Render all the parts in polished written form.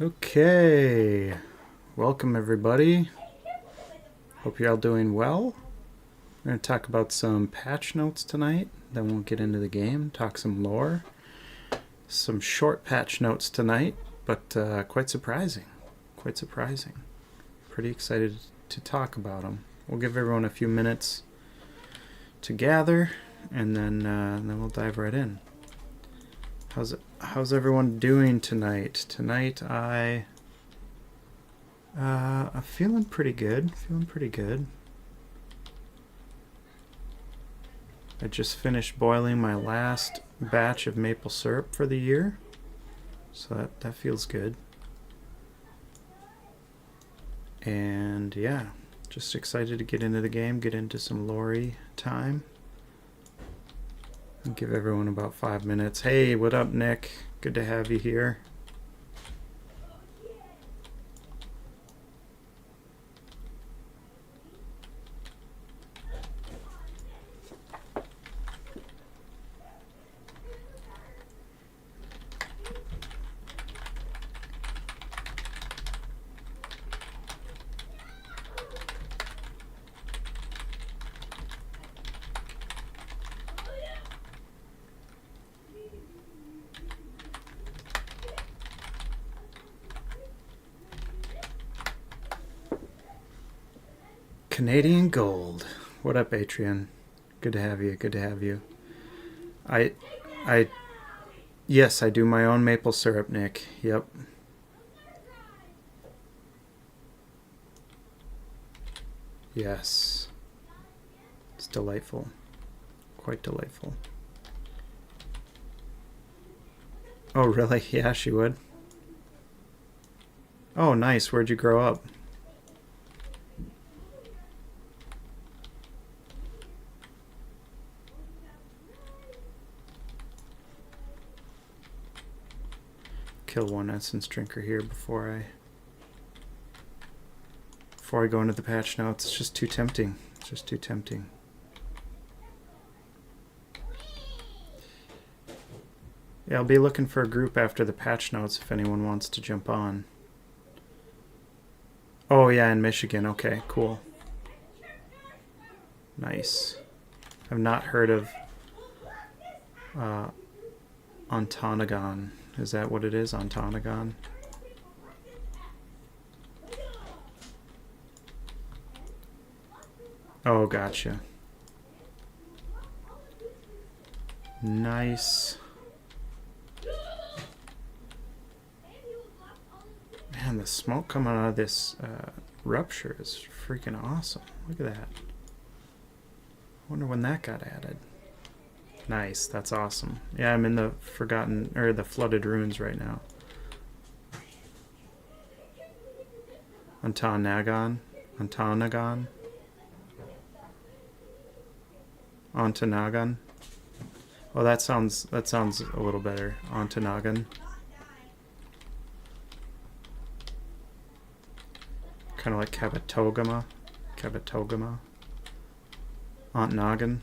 Okay, welcome everybody. Hope you're all doing well. We're going to talk about some patch notes tonight, then we'll get into the game, talk some lore. Some short patch notes tonight, but quite surprising. Pretty excited to talk about them. We'll give everyone a few minutes to gather, and then we'll dive right in. How's everyone doing tonight? Tonight I'm feeling pretty good. I just finished boiling my last batch of maple syrup for the year, so that feels good. And yeah, just excited to get into the game, get into some Loreytime. I'll give everyone about 5 minutes. Hey, what up, Nick? Good to have you here. Canadian Gold. What up, Atrian? Good to have you. Yes, I do my own maple syrup, Nick. Yep. Yes. It's delightful. Quite delightful. Oh, really? Yeah, she would. Oh, nice. Where'd you grow up? Kill one essence drinker here before I go into the patch notes. It's just too tempting. Yeah, I'll be looking for a group after the patch notes if anyone wants to jump on. Oh yeah, in Michigan. Okay, cool. Nice. I've not heard of Ontonagon. Is that what it is? Ontonagon? Oh, gotcha. Nice. Man, the smoke coming out of this rupture is freaking awesome. Look at that. I wonder when that got added. Nice, that's awesome. Yeah, I'm in the the flooded ruins right now. Ontonagon. Oh, that sounds a little better. Ontonagon. Kind of like Cabatogama. Ontnoggin.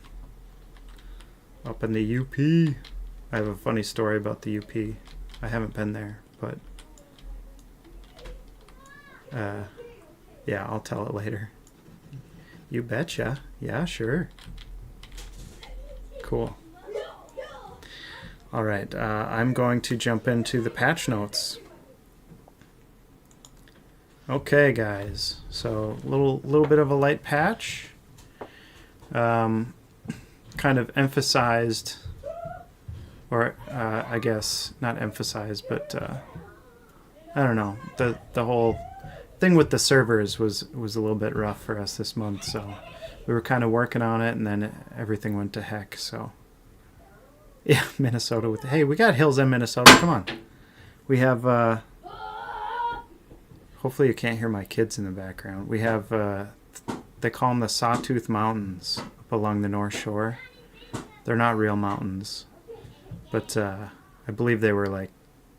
Up in the UP. I have a funny story about the UP. I haven't been there, but yeah, I'll tell it later. You betcha. Yeah, sure. Cool. All right, I'm going to jump into the patch notes. Okay, guys. So little bit of a light patch. Kind of emphasized, or I guess not emphasized, but I don't know. The whole thing with the servers was a little bit rough for us this month, so we were kind of working on it, and then everything went to heck. So yeah, Minnesota with hey, we got hills in Minnesota. Come on, we have. Hopefully you can't hear my kids in the background. We have they call them the Sawtooth Mountains up along the North Shore. They're not real mountains, but I believe they were like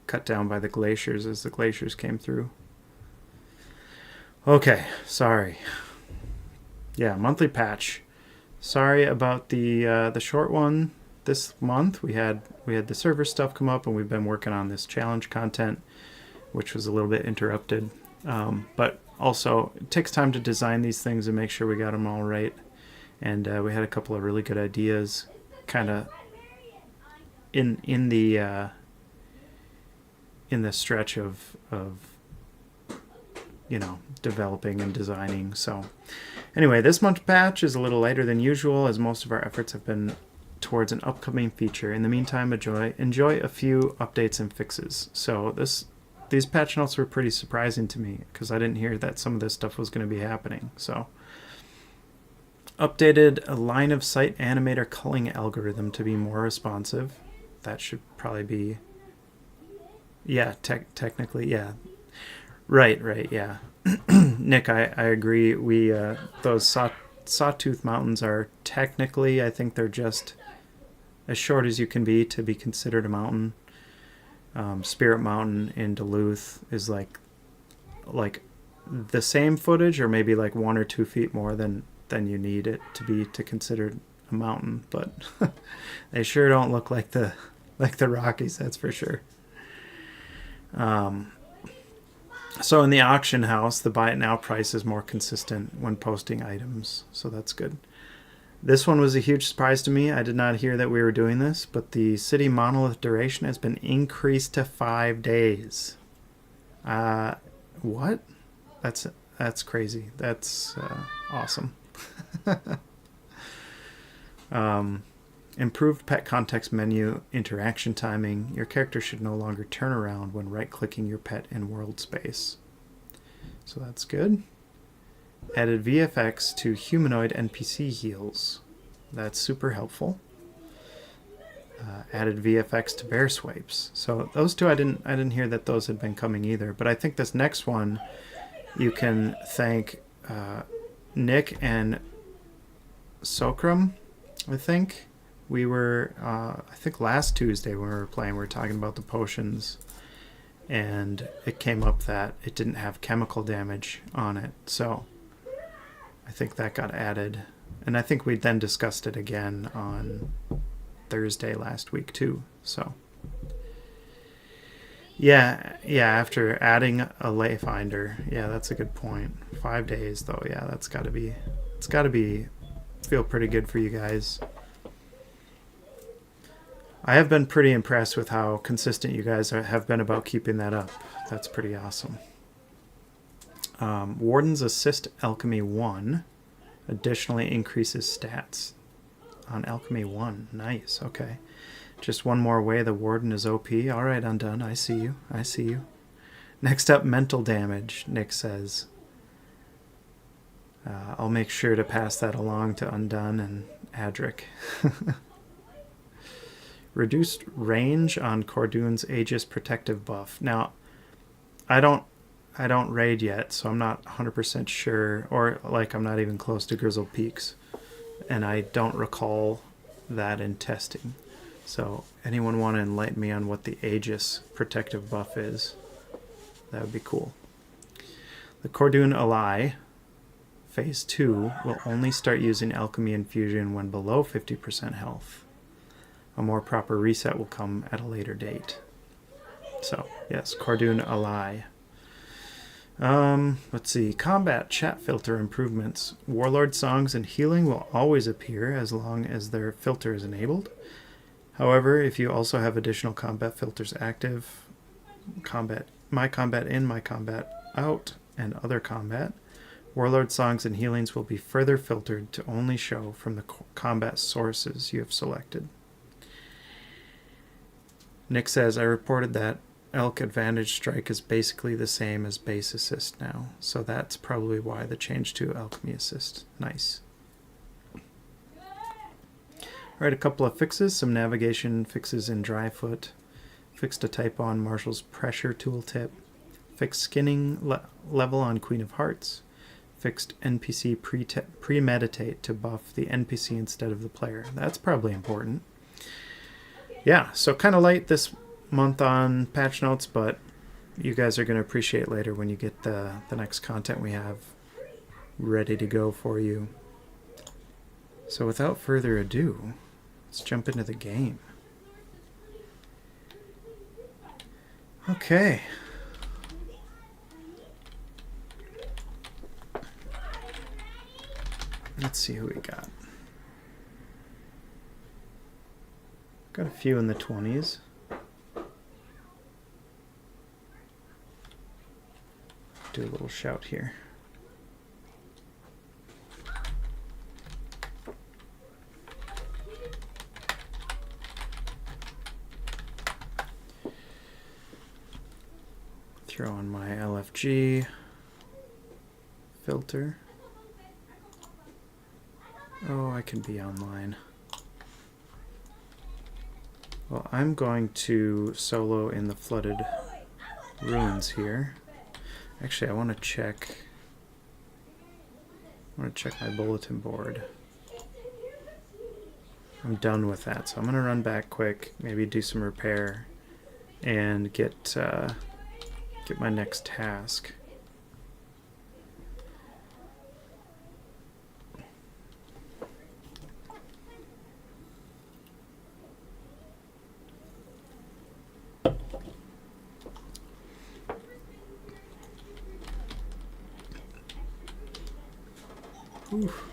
cut down by the glaciers as the glaciers came through. Okay, sorry. Yeah, monthly patch. Sorry about the short one this month. We had the server stuff come up, and we've been working on this challenge content. which was a little bit interrupted. But also, it takes time to design these things and make sure we got them all right. And we had a couple of really good ideas, kind of in the stretch of developing and designing. So anyway, this month's patch is a little lighter than usual, as most of our efforts have been towards an upcoming feature. In the meantime, enjoy a few updates and fixes. So these patch notes were pretty surprising to me, because I didn't hear that some of this stuff was going to be happening. So updated a line of sight animator culling algorithm to be more responsive. That should probably be, yeah, technically, yeah. Right, yeah. Nick, I agree. We those Sawtooth Mountains are technically, I think they're just as short as you can be to be considered a mountain. Spirit Mountain in Duluth is like the same footage, or maybe like 1 or 2 feet more than you need it to be to consider a mountain, but they sure don't look like the Rockies, that's for sure. So in the auction house, the buy it now price is more consistent when posting items, so that's good. This one was a huge surprise to me. I did not hear that we were doing this, but the city monolith duration has been increased to 5 days. What? That's crazy. That's awesome. Improved pet context menu interaction timing. Your character should no longer turn around when right-clicking your pet in world space. So that's good. Added VFX to humanoid NPC heals. That's super helpful. Added VFX to bear swipes. So those two I didn't hear that those had been coming either. But I think this next one you can thank Nick and Sokram, I think. We were, I think last Tuesday when we were playing, we were talking about the potions, and it came up that it didn't have chemical damage on it. So I think that got added. And I think we then discussed it again on Thursday last week too. So yeah, after adding a lay finder, yeah, that's a good point. 5 days though, yeah, it's got to be feel pretty good for you guys. I have been pretty impressed with how consistent you guys have been about keeping that up. That's pretty awesome. Warden's Assist Alchemy 1 additionally increases stats on Alchemy 1. Nice, okay. Just one more way the Warden is OP. All right, Undone, I see you. Next up, mental damage, Nick says. I'll make sure to pass that along to Undone and Adric. Reduced range on Cordoon's Aegis protective buff. Now, I don't raid yet, so I'm not 100% sure, or like I'm not even close to Grizzled Peaks, and I don't recall that in testing. So anyone want to enlighten me on what the Aegis protective buff is? That would be cool. The Cordoon Ally Phase 2 will only start using Alchemy Infusion when below 50% health. A more proper reset will come at a later date. So, yes, Cordoon Ally. Let's see. Combat chat filter improvements. Warlord songs and healing will always appear as long as their filter is enabled. However, if you also have additional combat filters active, my combat in, my combat out, and other combat, Warlord songs and healings will be further filtered to only show from the combat sources you have selected. Nick says, I reported that Elk Advantage Strike is basically the same as Base Assist now, so that's probably why the change to Alchemy Assist. Nice. Alright, a couple of fixes, some navigation fixes in Dryfoot, fixed a typo on Marshall's Pressure tooltip, fixed skinning level on Queen of Hearts, fixed NPC premeditate to buff the NPC instead of the player. That's probably important. Yeah, so kind of light this month on patch notes, but you guys are going to appreciate later when you get the next content we have ready to go for you. So without further ado, let's jump into the game. Okay, Let's see who we got. Got a few in the 20s. Do a little shout here. Throw on my LFG filter. Oh, I can be online. Well, I'm going to solo in the flooded ruins here. Actually, I want to check my bulletin board. I'm done with that, so I'm going to run back quick, maybe do some repair, and get my next task. Oof.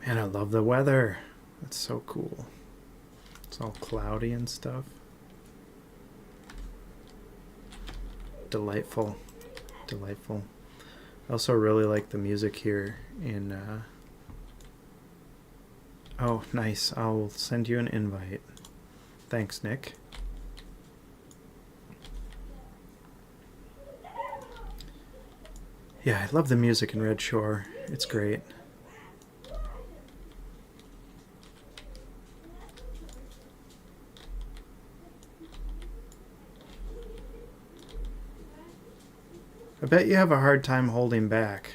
Man, I love the weather. It's so cool. It's all cloudy and stuff. Delightful. Delightful. I also really like the music here in... Oh, nice. I'll send you an invite. Thanks, Nick. Yeah, I love the music in Redshore. It's great. I bet you have a hard time holding back.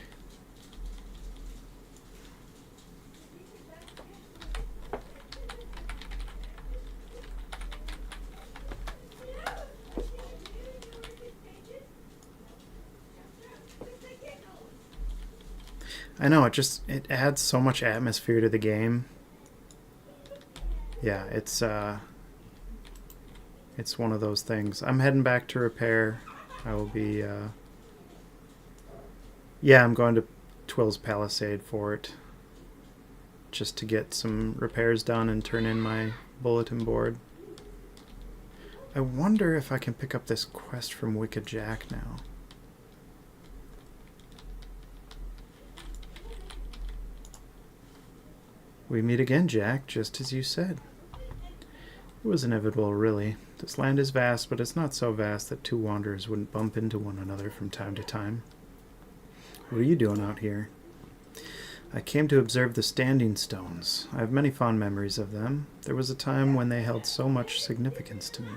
I know, it adds so much atmosphere to the game. Yeah, it's one of those things. I'm heading back to repair. I will be yeah, I'm going to Twill's Palisade for it. Just to get some repairs done and turn in my bulletin board. I wonder if I can pick up this quest from Wicked Jack now. We meet again, Jack, just as you said. It was inevitable, really. This land is vast, but it's not so vast that two wanderers wouldn't bump into one another from time to time. What are you doing out here? I came to observe the standing stones. I have many fond memories of them. There was a time when they held so much significance to me.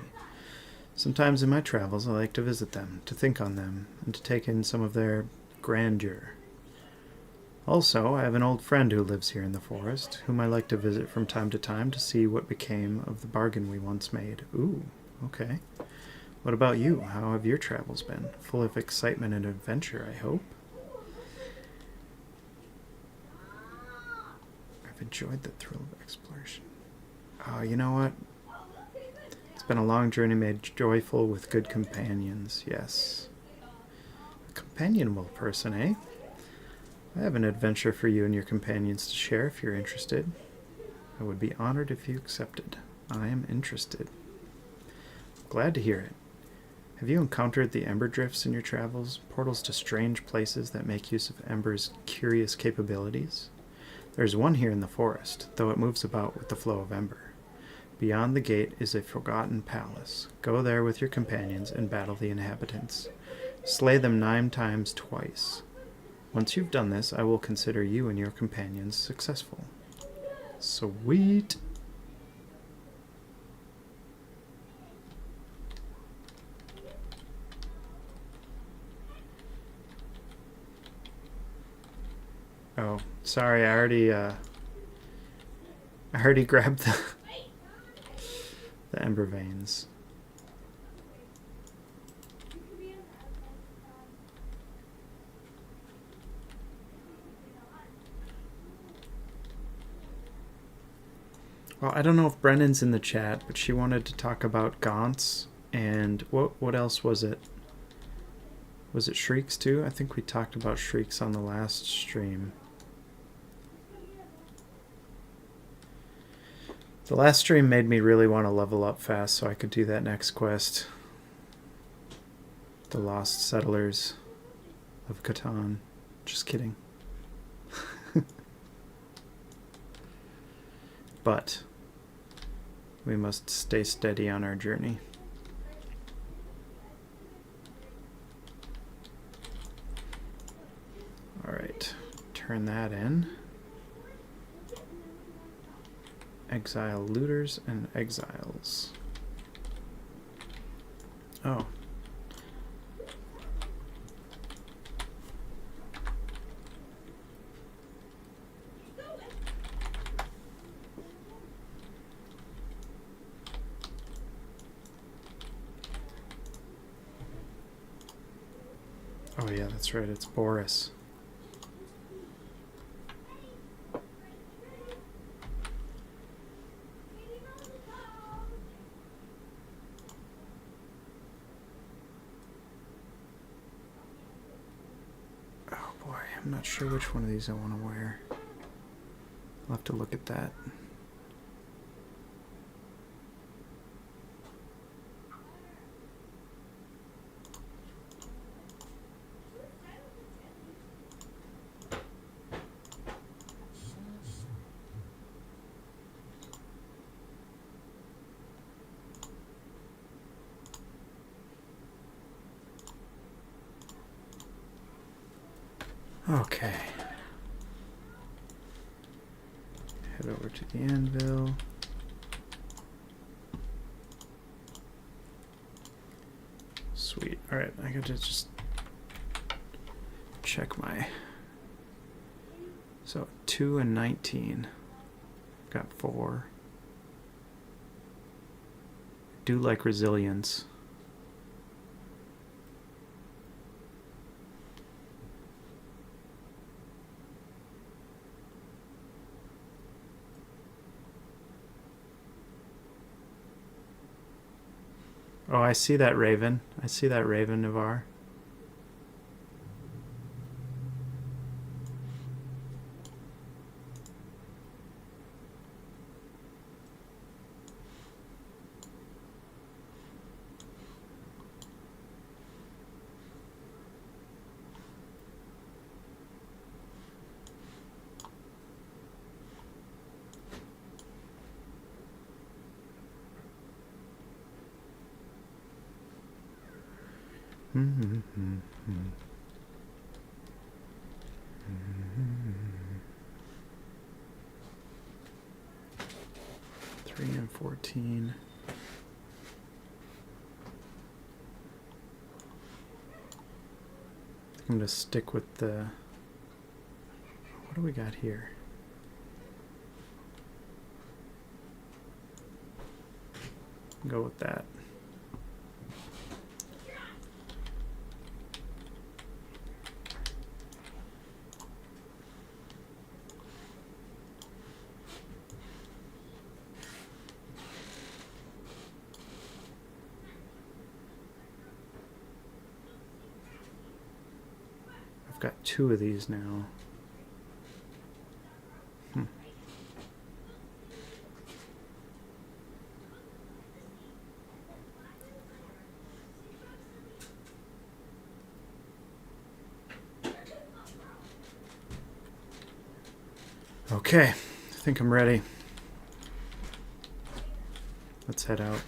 Sometimes in my travels I like to visit them, to think on them, and to take in some of their grandeur. Also, I have an old friend who lives here in the forest, whom I like to visit from time to see what became of the bargain we once made. Ooh, okay. What about you? How have your travels been? Full of excitement and adventure, I hope? I've enjoyed the thrill of exploration. Oh, you know what? It's been a long journey made joyful with good companions, yes. A companionable person, eh? I have an adventure for you and your companions to share if you're interested. I would be honored if you accepted. I am interested. Glad to hear it. Have you encountered the Ember Drifts in your travels? Portals to strange places that make use of Ember's curious capabilities? There's one here in the forest, though it moves about with the flow of Ember. Beyond the gate is a forgotten palace. Go there with your companions and battle the inhabitants. Slay them 9 times twice. Once you've done this, I will consider you and your companions successful. Sweet! Oh, sorry, I already grabbed the Ember Veins. Well, I don't know if Brennan's in the chat, but she wanted to talk about Gaunts and what else was it? Was it Shrieks too? I think we talked about Shrieks on the last stream. The last stream made me really want to level up fast so I could do that next quest. The Lost Settlers of Catan. Just kidding. But we must stay steady on our journey. Alright, turn that in. Exile looters and exiles. Oh. Oh yeah, that's right, it's Boris. Oh boy, I'm not sure which one of these I want to wear. I'll have to look at that. Okay. Head over to the anvil. Sweet. Alright, I gotta just check my... So, 2 and 19. Got 4. Do like resilience. Oh, I see that raven. I see that raven, Navarre. Three and 14. I'm gonna stick with the... What do we got here? Go with that. Got 2 of these now. Okay, I think I'm ready. Let's head out.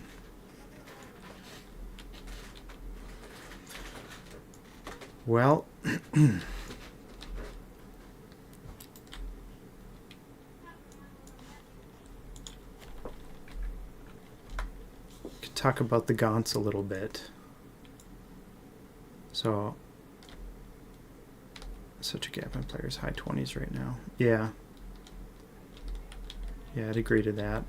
Well, could talk about the Gaunts a little bit. So, such a gap in players, high 20s right now. Yeah. Yeah, I'd agree to that.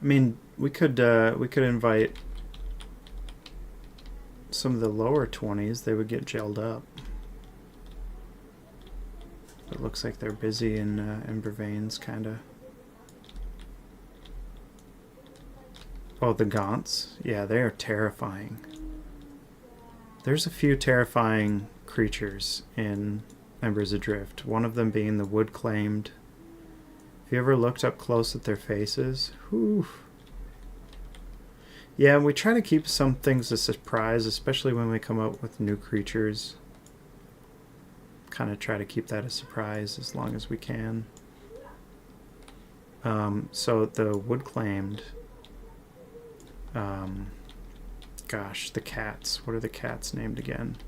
I mean, we could invite some of the lower 20s, they would get gelled up. It looks like they're busy in Ember Veins, kind of. Oh, the Gaunts. Yeah, they are terrifying. There's a few terrifying creatures in Embers Adrift. One of them being the Wood Claimed. Have you ever looked up close at their faces? Whew. Yeah, we try to keep some things a surprise, especially when we come up with new creatures. Kind of try to keep that a surprise as long as we can. So the Wood Claimed... gosh, the cats. What are the cats named again?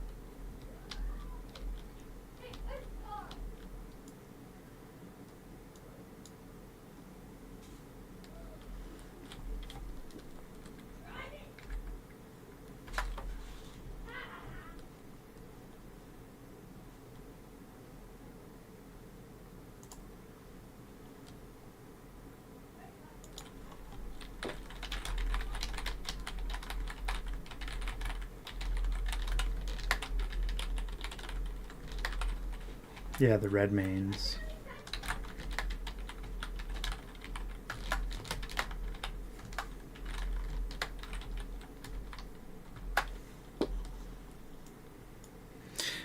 Yeah, the red mains.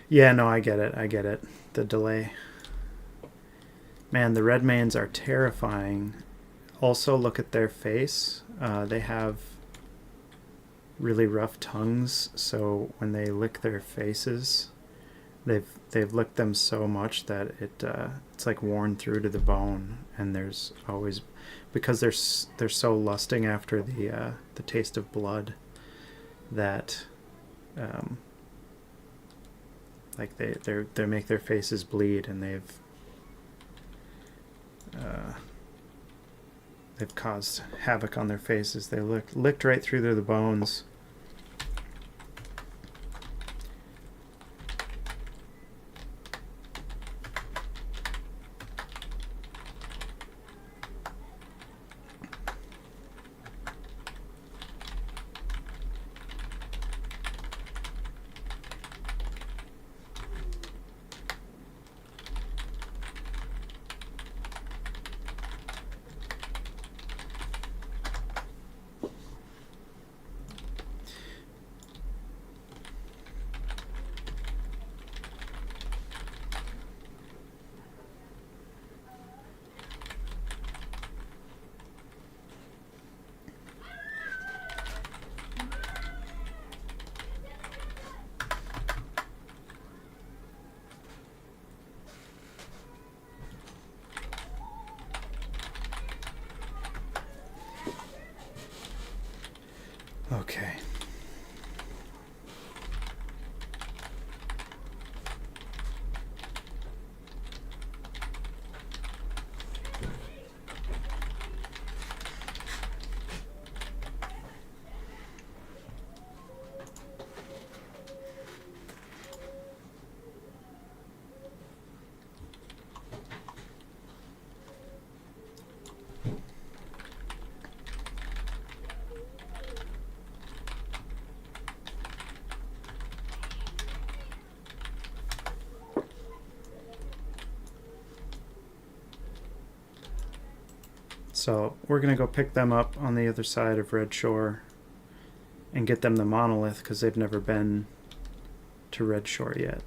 Yeah, no, I get it. I get it. The delay. Man, the red mains are terrifying. Also, look at their face. They have really rough tongues, so when they lick their faces, they've licked them so much that it's like worn through to the bone. And there's always, because they're so lusting after the taste of blood, that like they make their faces bleed, and they've caused havoc on their faces. They licked right through to the bones. Okay. So we're going to go pick them up on the other side of Redshore and get them the monolith, because they've never been to Redshore yet.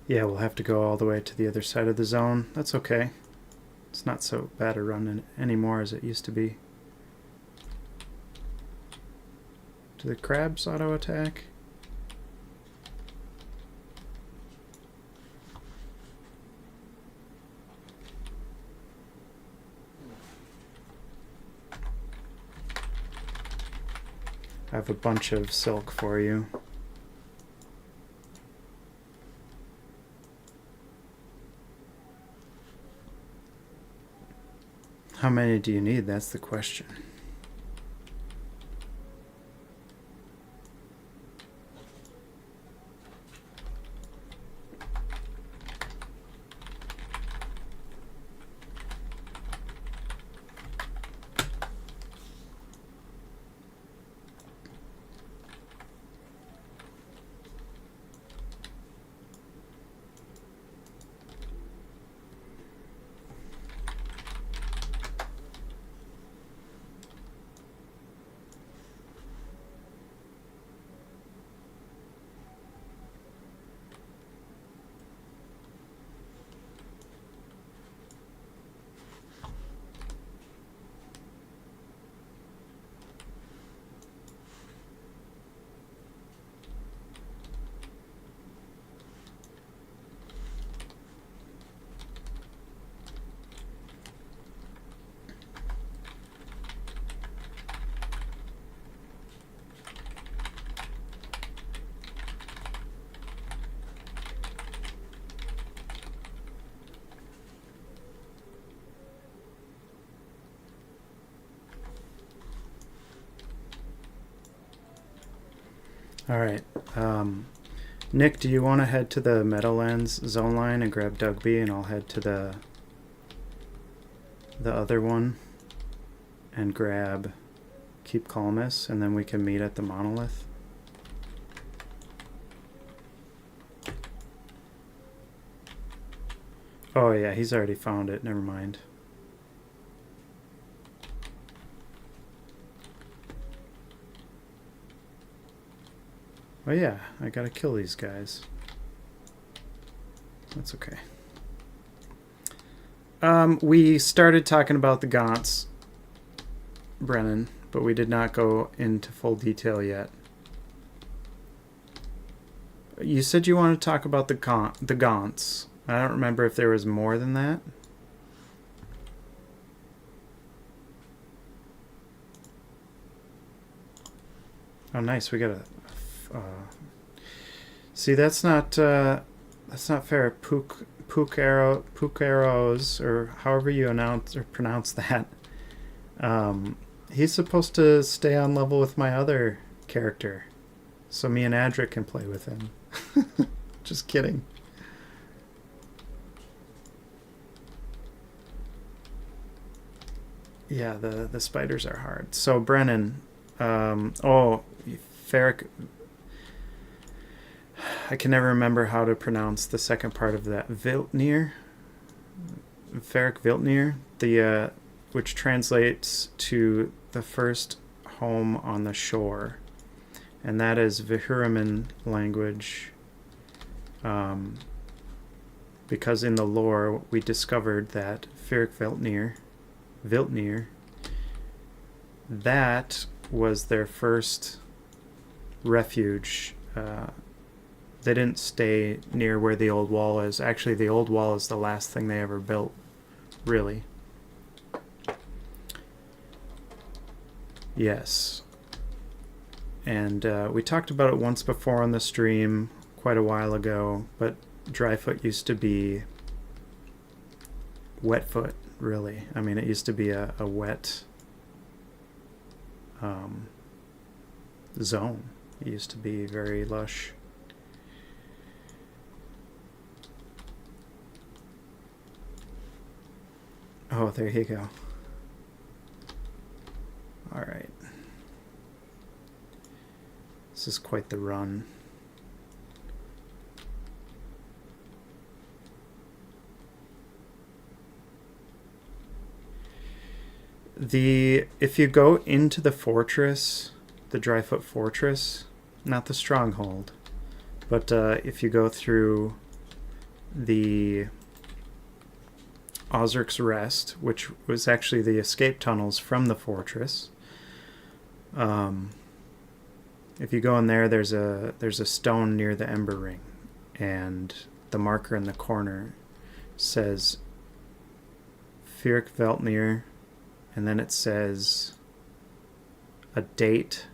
Yeah, we'll have to go all the way to the other side of the zone. That's okay. It's not so bad a run anymore as it used to be. Do the crabs auto attack? I have a bunch of silk for you. How many do you need? That's the question. All right. Nick, do you want to head to the Meadowlands zone line and grab Dugby, and I'll head to the other one and grab Keep Calmus, and then we can meet at the monolith? Oh yeah, he's already found it. Never mind. Oh yeah, I gotta kill these guys. That's okay. We started talking about the Gaunts, Brennan, but we did not go into full detail yet. You said you wanted to talk about the Gaunts. I don't remember if there was more than that. Oh, nice. We got a. See, that's not fair. Pukeros, or however you pronounce that. He's supposed to stay on level with my other character, so me and Adrift can play with him. Just kidding. Yeah, the spiders are hard. So Brennan, Ferric. I can never remember how to pronounce the second part of that. Viltnir? Ferric Viltnir, which translates to the first home on the shore. And that is Vehueramen language. Because in the lore, we discovered that Ferric Viltnir, that was their first refuge. They didn't stay near where the old wall is. Actually, the old wall is the last thing they ever built, really. Yes. And we talked about it once before on the stream, quite a while ago, but Dryfoot used to be Wetfoot, really. I mean, it used to be a wet zone. It used to be very lush. Oh, there you go. All right. This is quite the run. If you go into the fortress, the Dryfoot Fortress, not the stronghold, but if you go through the Osric's Rest, which was actually the escape tunnels from the fortress. If you go in there, there's a stone near the Ember Ring, and the marker in the corner says Fyrk Veltnir, and then it says a date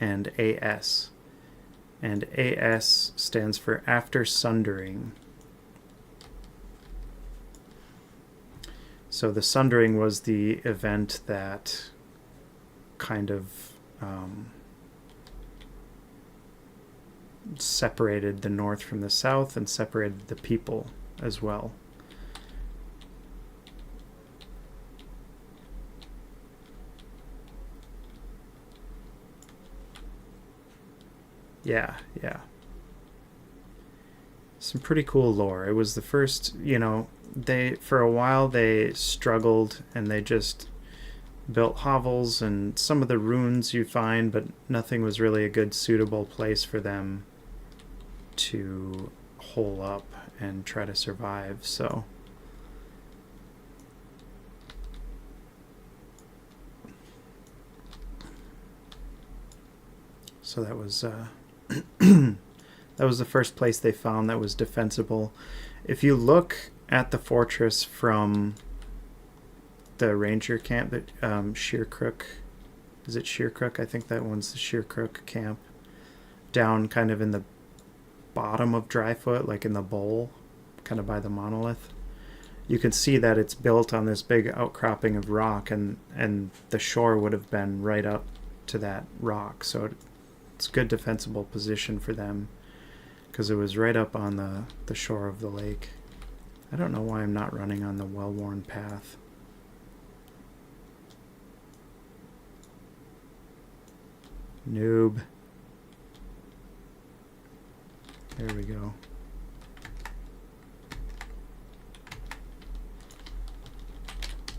and AS. And AS stands for After Sundering. So the Sundering was the event that kind of separated the North from the South and separated the people as well. Yeah. Some pretty cool lore. It was the first, for a while they struggled and they just built hovels and some of the ruins you find, but nothing was really a good suitable place for them to hole up and try to survive. So that was that was the first place they found that was defensible. If you look at the fortress from the ranger camp, that Sheercrook, is it Sheercrook? I think that one's the Sheercrook camp, down kind of in the bottom of Dryfoot, like in the bowl, kind of by the monolith. You can see that it's built on this big outcropping of rock, and the shore would have been right up to that rock, so it's a good defensible position for them because it was right up on the shore of the lake. I don't know why I'm not running on the well-worn path. Noob. There we go.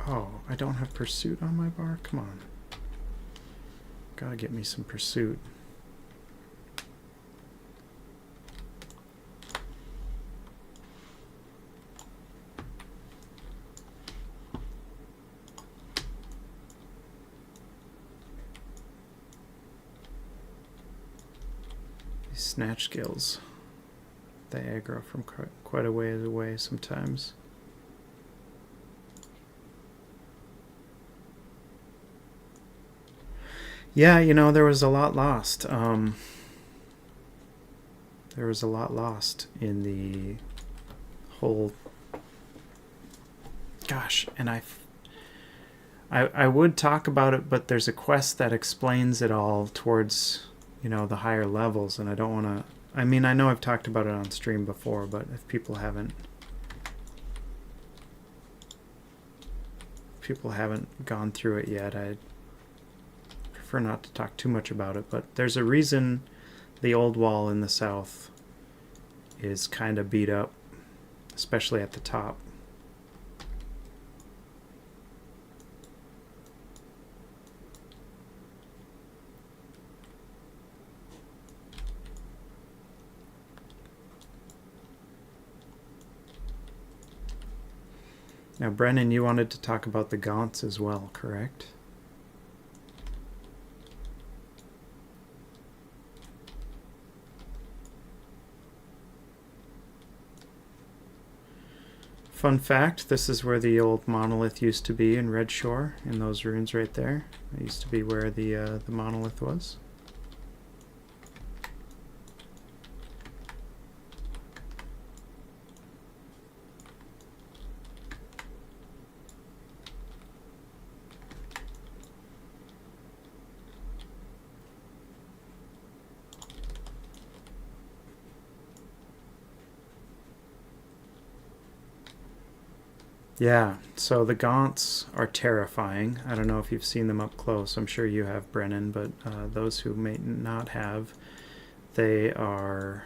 Oh, I don't have pursuit on my bar? Come on. Gotta get me some pursuit. These snatch skills, they aggro from quite a ways away sometimes. Yeah, there was a lot lost. There was a lot lost in the whole... Gosh, and I would talk about it, but there's a quest that explains it all towards, the higher levels, and I don't want to... I mean, I know I've talked about it on stream before, but if people haven't gone through it yet, I prefer not to talk too much about it, but there's a reason the old wall in the south is kind of beat up, especially at the top. Now, Brennan, you wanted to talk about the Gaunts as well, correct? Fun fact, this is where the old monolith used to be in Redshore, in those ruins right there. It used to be where the monolith was. Yeah, so the Gaunts are terrifying. I don't know if you've seen them up close. I'm sure you have, Brennan, but those who may not have, they are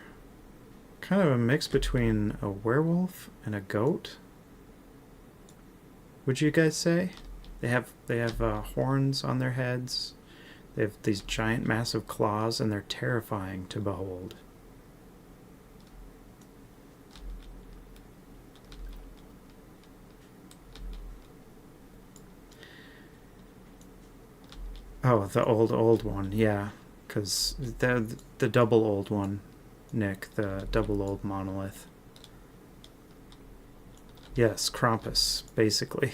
kind of a mix between a werewolf and a goat. Would you guys say? They have horns on their heads. They have these giant, massive claws, and they're terrifying to behold. Oh, the old one, yeah. Because the double old one, Nick, the double old monolith. Yes, Krampus, basically.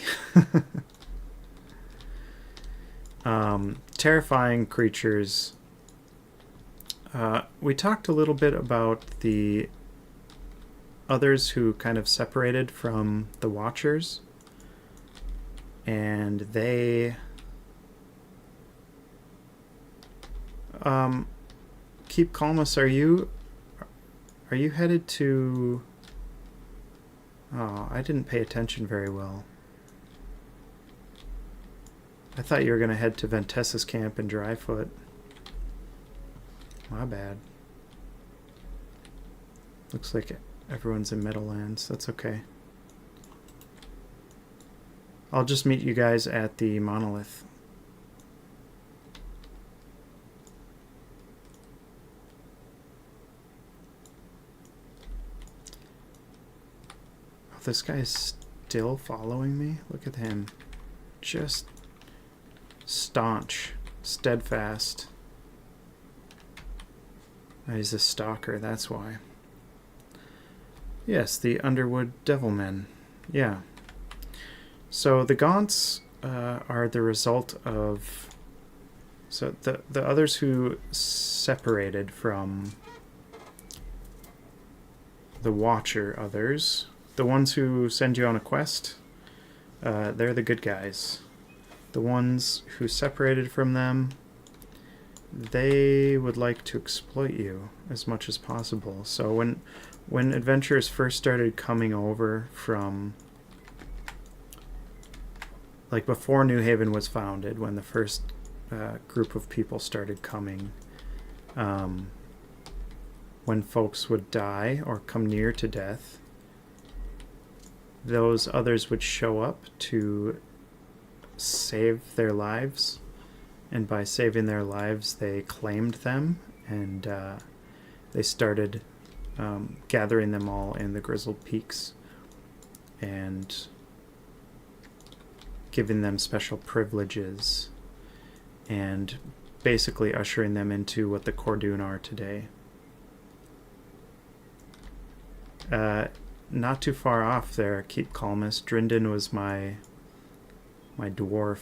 Terrifying creatures. We talked a little bit about the others who kind of separated from the Watchers, and they keep calmness. Are you headed to... Oh, I didn't pay attention very well. I thought you were going to head to Ventessa's camp in Dryfoot. My bad. Looks like everyone's in Meadowlands. That's okay. I'll just meet you guys at the monolith. Oh, this guy's still following me? Look at him. Just staunch, steadfast. He's a stalker, that's why. Yes, the Underwood Devilmen. Yeah. So the Gaunts are the result of... So the others who separated from the Watcher others, the ones who send you on a quest, they're the good guys. The ones who separated from them, they would like to exploit you as much as possible. So when adventurers first started coming over from, like before New Haven was founded, when the first group of people started coming, when folks would die or come near to death, those others would show up to save their lives, and by saving their lives they claimed them, and they started gathering them all in the Grizzled Peaks and giving them special privileges and basically ushering them into what the Cordoon are today. Not too far off there, keep calmest. Drindin was my dwarf.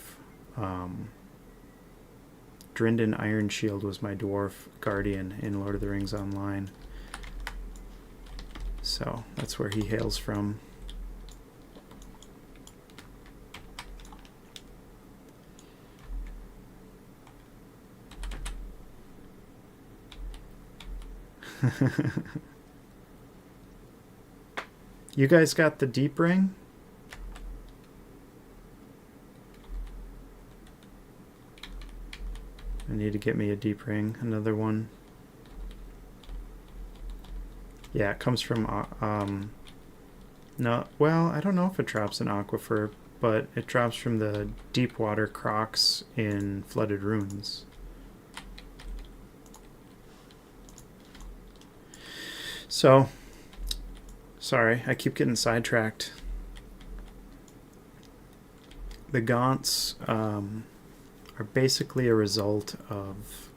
Drindin Ironshield was my dwarf guardian in Lord of the Rings Online. So that's where he hails from. You guys got the deep ring? I need to get me a deep ring, another one. Yeah, it comes from, no, well, I don't know if it drops in Aquifer, but it drops from the deep water crocs in Flooded Ruins. So, sorry, I keep getting sidetracked. The Gaunts are basically a result of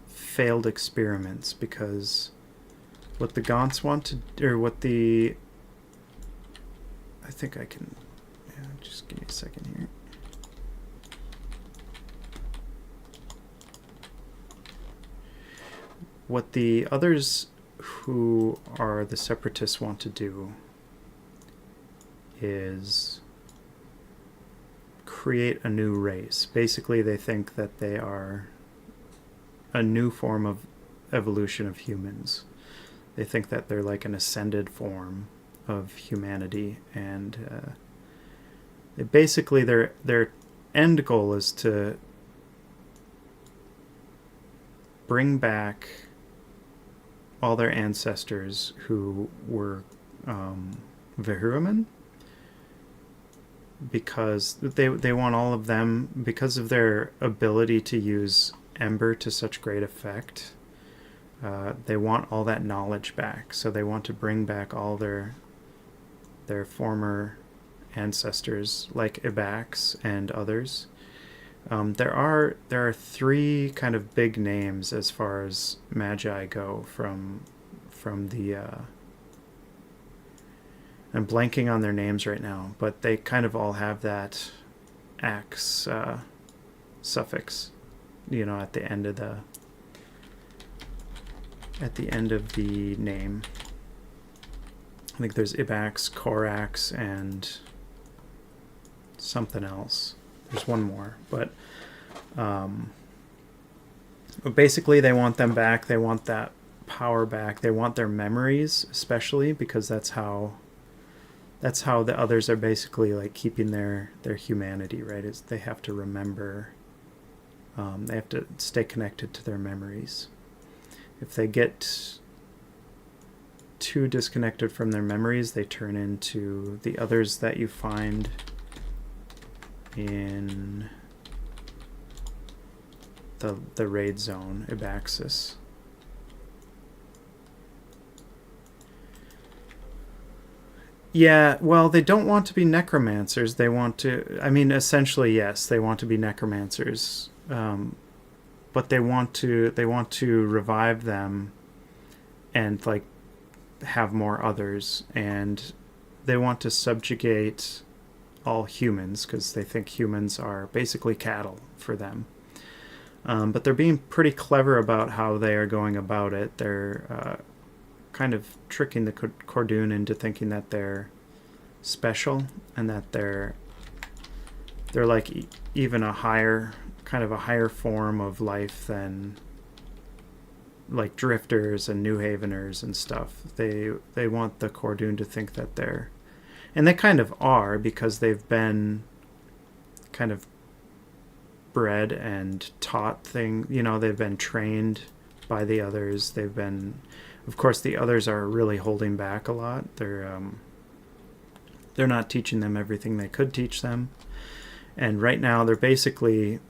failed experiments, because what the Gaunts want to, or what the, I think I can, yeah, just give me a second here. What the others who are the Separatists want to do is create a new race. Basically, they think that they are a new form of evolution of humans. They think that they're like an ascended form of humanity, and basically their end goal is to bring back all their ancestors who were Vehueramen, because they want all of them, because of their ability to use Ember to such great effect. They want all that knowledge back, so they want to bring back all their former ancestors, like Ibax and others, There are three kind of big names as far as magi go from the I'm blanking on their names right now, but they kind of all have that ax suffix, at the end of the name. I think there's Ibax, Corax, and something else. There's one more, but basically they want them back. They want that power back. They want their memories, especially because that's how the others are basically like keeping their humanity, right? Is they have to remember. They have to stay connected to their memories. If they get too disconnected from their memories, they turn into the others that you find in the raid zone, Ibaxis. Yeah, well, they don't want to be necromancers. They want to, essentially, yes, they want to be necromancers. But they want to revive them and like have more others, and they want to subjugate all humans because they think humans are basically cattle for them. But they're being pretty clever about how they are going about it. They're kind of tricking the Cordoon into thinking that they're special and that they're like even a higher form of life than like drifters and New Haveners and stuff. They want the Cordoon to think that they're, and they kind of are, because they've been kind of bred and taught they've been trained by the others. They've been, of course, the others are really holding back a lot. They're not teaching them everything they could teach them. And right now they're basically,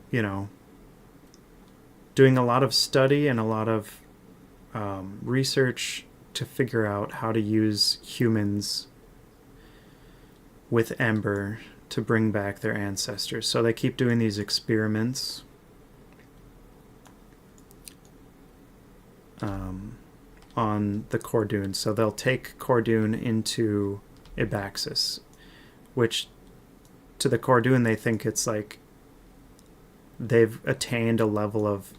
doing a lot of study and a lot of research to figure out how to use humans with Ember to bring back their ancestors. So they keep doing these experiments on the Cordoon. So they'll take Cordoon into Ibaxis, which to the Cordoon they think it's like they've attained a level of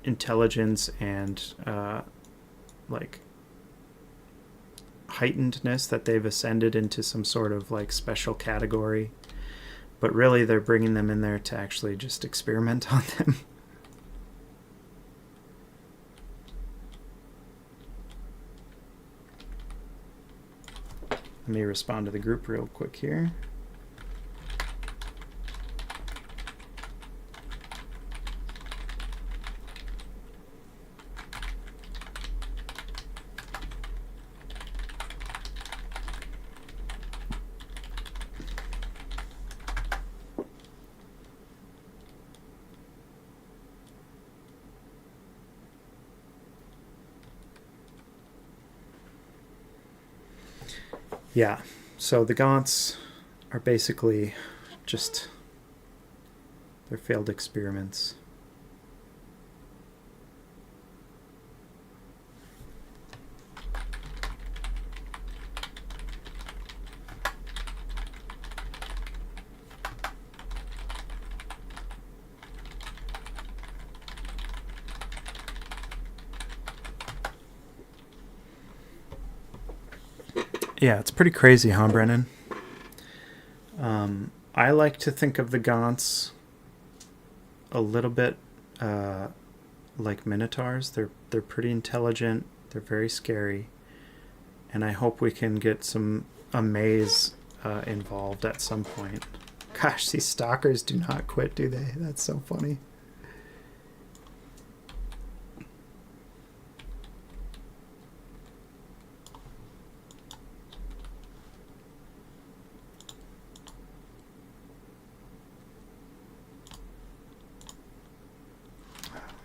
intelligence and like heightenedness that they've ascended into some sort of like special category, but really they're bringing them in there to actually just experiment on them. Let me respond to the group real quick here. Yeah, so the Gaunts are basically just, they're failed experiments. Yeah, it's pretty crazy, huh, Brennan? I like to think of the Gaunts a little bit like Minotaurs. They're pretty intelligent. They're very scary, and I hope we can get a maze involved at some point. Gosh, these stalkers do not quit, do they? That's so funny.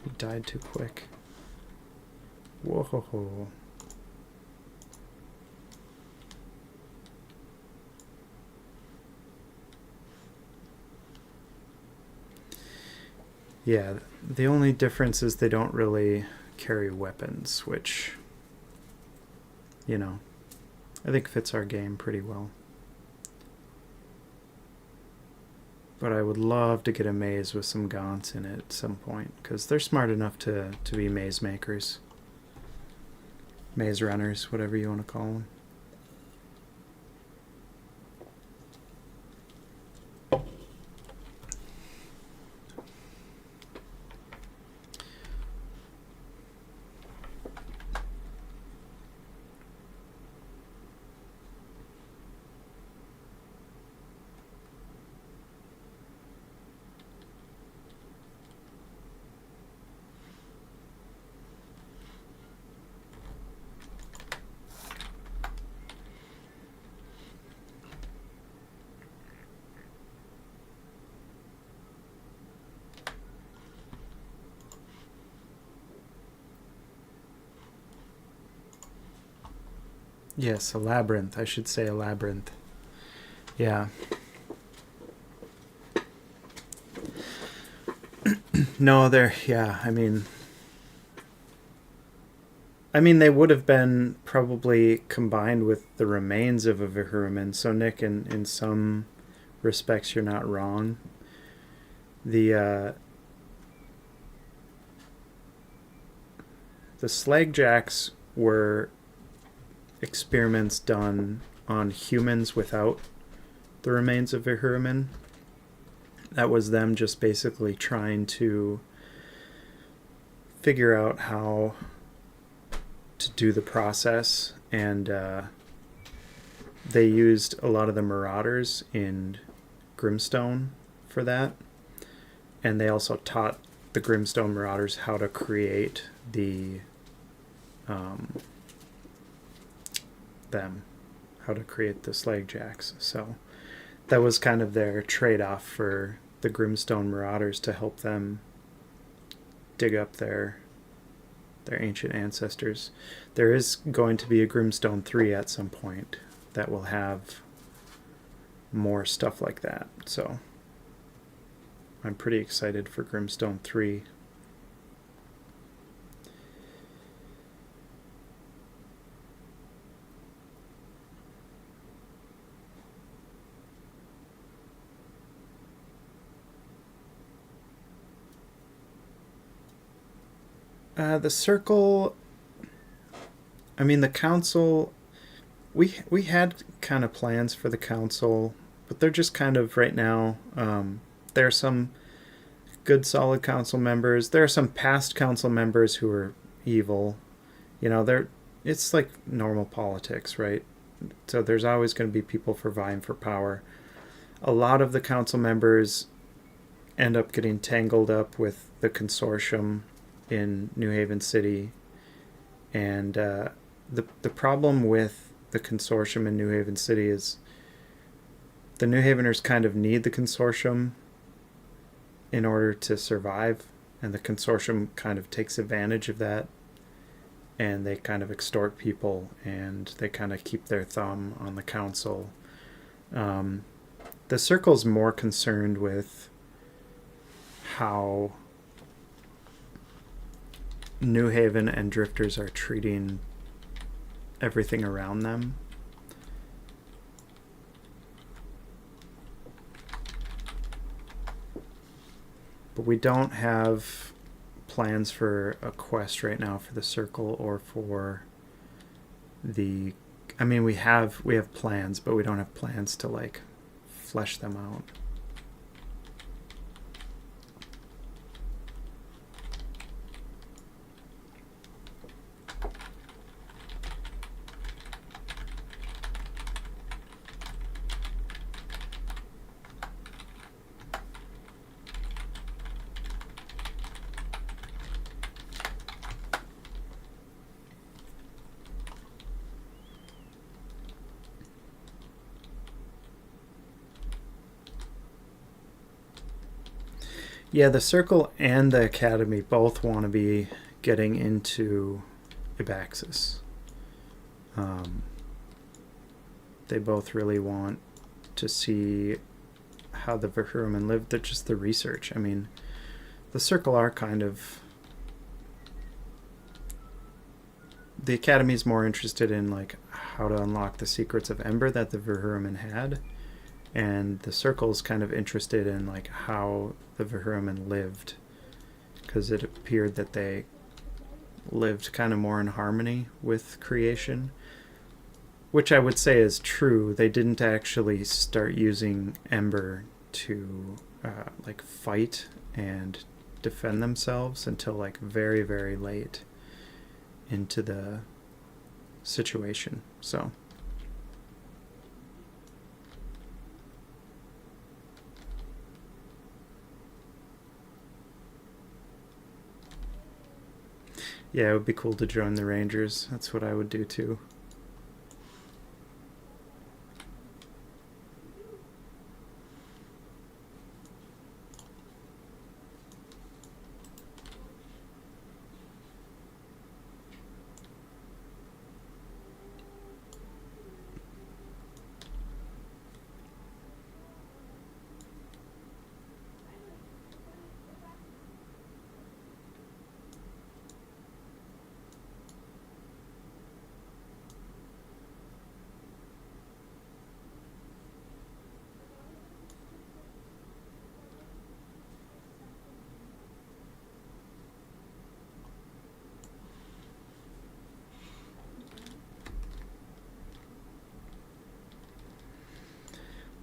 He died too quick. Whoa. Yeah, the only difference is they don't really carry weapons, which, you know, I think fits our game pretty well. But I would love to get a maze with some Gaunts in it at some point, because they're smart enough to be maze makers. Maze runners, whatever you want to call them. Yes, a labyrinth. I should say a labyrinth. Yeah. No, they're, yeah, I mean, they would have been probably combined with the remains of a Vehueramen. So, Nick, in some respects, you're not wrong. The Slagjacks were experiments done on humans without the remains of Vehueramen. That was them just basically trying to figure out how to do the process, and they used a lot of the Marauders in Grimstone for that, and they also taught the Grimstone Marauders how to create how to create the Slagjacks. So that was kind of their trade-off for the Grimstone Marauders, to help them dig up their ancient ancestors. There is going to be a Grimstone 3 at some point that will have more stuff like that. So I'm pretty excited for Grimstone 3. The circle, I mean, the council, we had kind of plans for the council, but they're just kind of right now, there are some good solid council members. There are some past council members who are evil. You know, it's like normal politics, right? So there's always going to be people vying for power. A lot of the council members end up getting tangled up with the consortium in New Haven City, and the problem with the consortium in New Haven City is the New Haveners kind of need the consortium in order to survive, and the consortium kind of takes advantage of that, and they kind of extort people, and they kind of keep their thumb on the council. The circle's more concerned with how New Haven and drifters are treating everything around them. But we don't have plans for a quest right now for the circle or for the... I mean, we have plans, but we don't have plans to, like, flesh them out. Yeah, the Circle and the Academy both want to be getting into Abaxis. They both really want to see how the Vehueramen lived. They're just the research. I mean, the Circle are kind of... The Academy's more interested in like how to unlock the secrets of Ember that the Vehueramen had, and the Circle's kind of interested in like how the Vehueramen lived, because it appeared that they lived kind of more in harmony with creation, which I would say is true. They didn't actually start using Ember to like fight and defend themselves until like very, very late into the situation. So yeah, it would be cool to join the Rangers. That's what I would do too.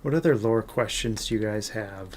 What other lore questions do you guys have?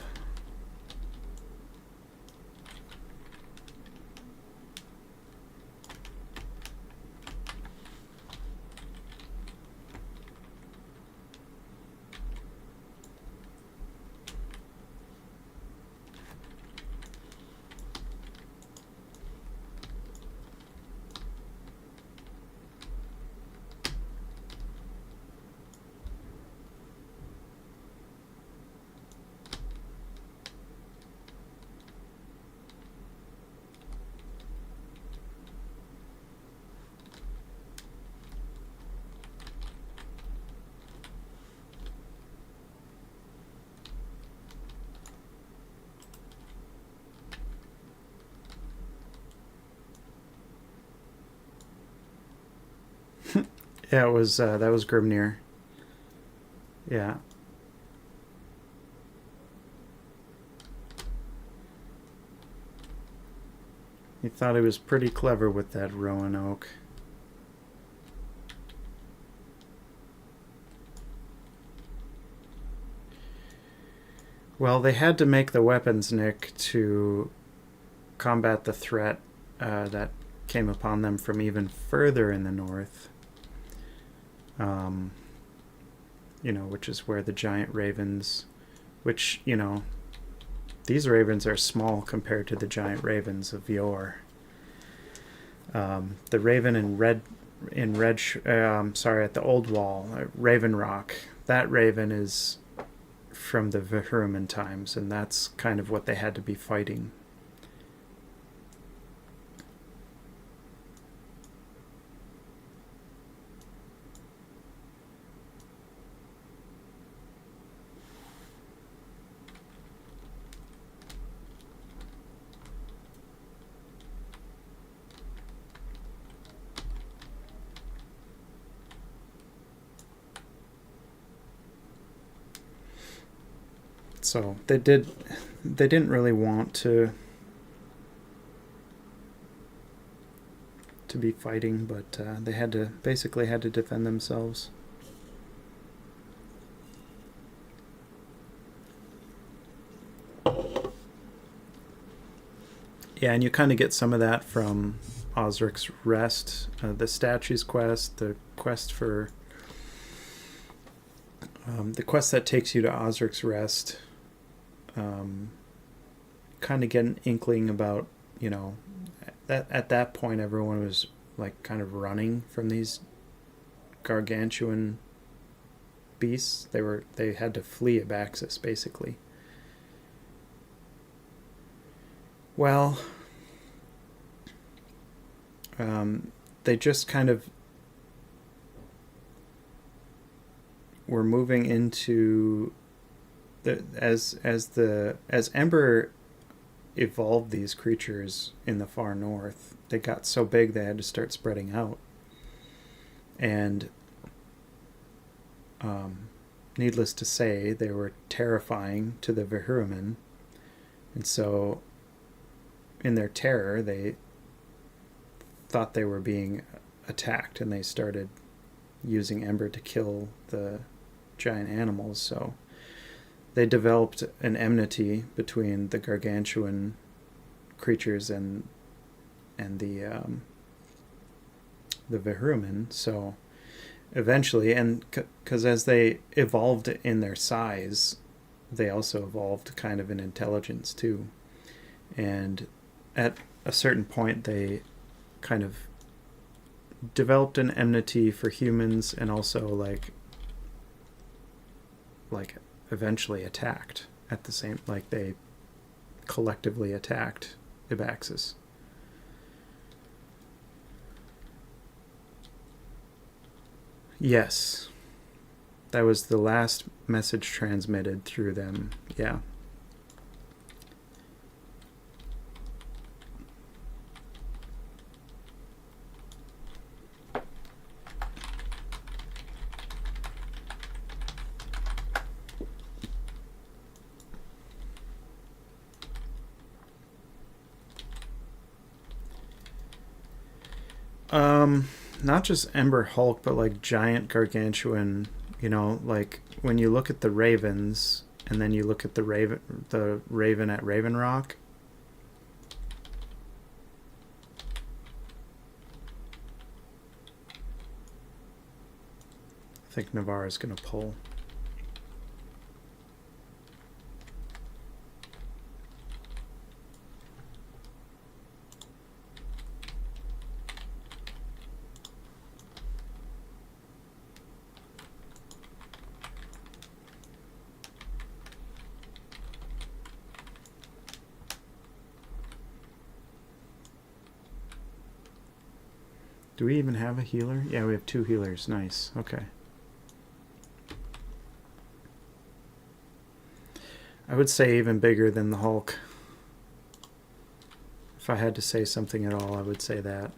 Yeah, it was that was Grimnir. Yeah. He thought he was pretty clever with that Roanoke. Well, they had to make the weapons, Nick, to combat the threat that came upon them from even further in the north. You know, which is where the giant ravens, which, you know, these ravens are small compared to the giant ravens of yore. The raven in sorry, at the old wall, Raven Rock, that raven is from the Vehueramen times, and that's kind of what they had to be fighting. So they didn't really want to be fighting, but they basically had to defend themselves. Yeah, and you kind of get some of that from Osric's Rest, the statues quest, the quest for the quest that takes you to Osric's Rest. Kind of get an inkling about, you know, that at that point everyone was like kind of running from these gargantuan beasts. They had to flee Abaxis basically. Well, they just kind of were moving into as Ember evolved these creatures in the far north, they got so big they had to start spreading out. And needless to say, they were terrifying to the Vehueramen. And so, in their terror, they thought they were being attacked, and they started using Ember to kill the giant animals. So they developed an enmity between the gargantuan creatures and the Vehueramen. So eventually, and because as they evolved in their size, they also evolved kind of in intelligence too. And at a certain point, they kind of developed an enmity for humans, and also like eventually attacked at the same, like they collectively attacked Ibaxis. Yes, that was the last message transmitted through them. Yeah. Not just Ember Hulk, but like giant gargantuan, like when you look at the ravens and then you look at the raven at Raven Rock. I think Navarro's going to pull. Do we even have a healer? Yeah, we have 2 healers. Nice. Okay. I would say even bigger than the Hulk. If I had to say something at all, I would say that.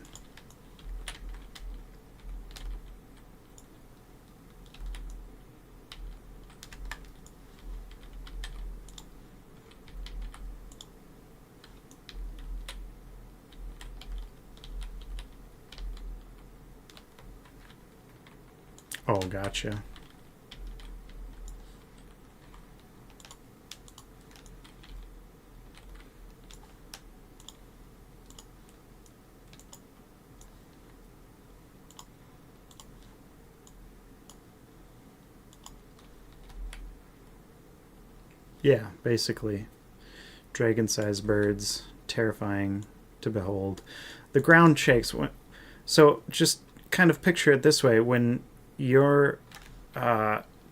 Oh, gotcha. Yeah, basically. Dragon-sized birds, terrifying to behold. The ground shakes. So just kind of picture it this way. When your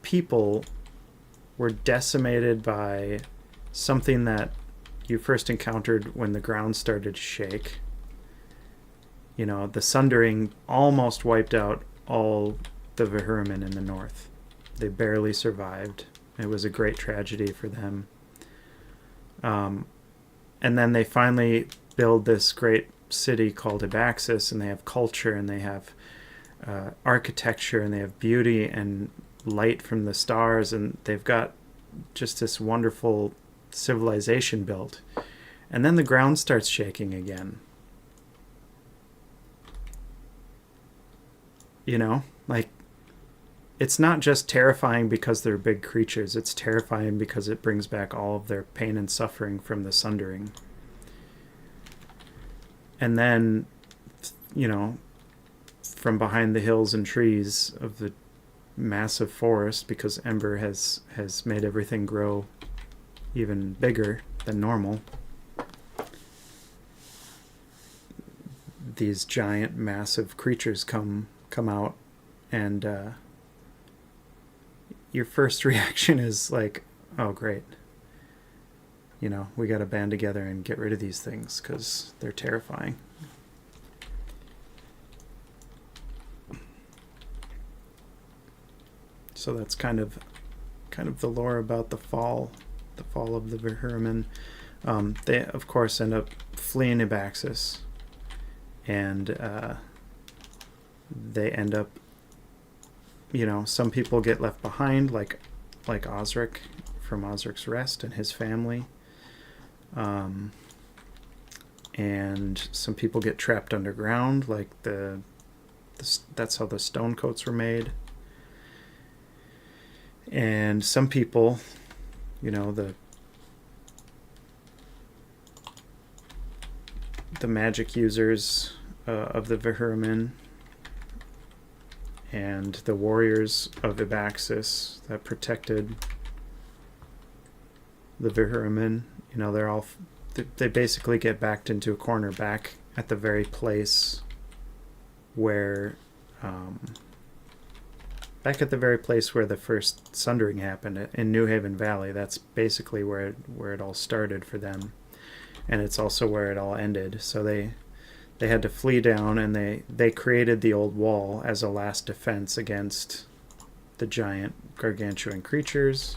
people were decimated by something that you first encountered when the ground started to shake, the Sundering almost wiped out all the Vehueramen in the north. They barely survived. It was a great tragedy for them. And then they finally build this great city called Ibaxis, and they have culture, and they have architecture, and they have beauty and light from the stars, and they've got just this wonderful civilization built. And then the ground starts shaking again. Like, it's not just terrifying because they're big creatures. It's terrifying because it brings back all of their pain and suffering from the Sundering. And then, from behind the hills and trees of the massive forest, because Ember has made everything grow even bigger than normal, these giant, massive creatures come out, and your first reaction is like, oh, great. We got to band together and get rid of these things because they're terrifying. So that's kind of the lore about the fall of the Vehueramen. They, of course, end up fleeing Abaxis, and they end up, some people get left behind, like Osric from Osric's Rest and his family. And some people get trapped underground, like that's how the stonecoats were made. And some people, the magic users of the Vehueramen and the warriors of Abaxis that protected the Vehueramen, they basically get backed into a corner back at the very place where the first sundering happened in New Haven Valley. That's basically where it all started for them, and it's also where it all ended. So they had to flee down, and they created the old wall as a last defense against the giant gargantuan creatures.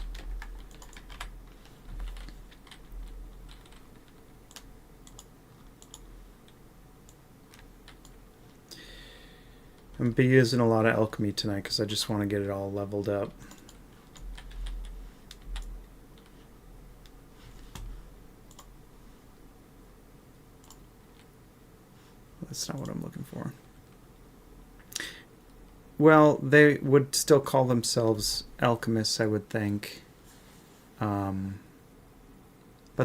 I'm going to be using a lot of alchemy tonight because I just want to get it all leveled up. That's not what I'm looking for. Well, they would still call themselves alchemists, I would think. But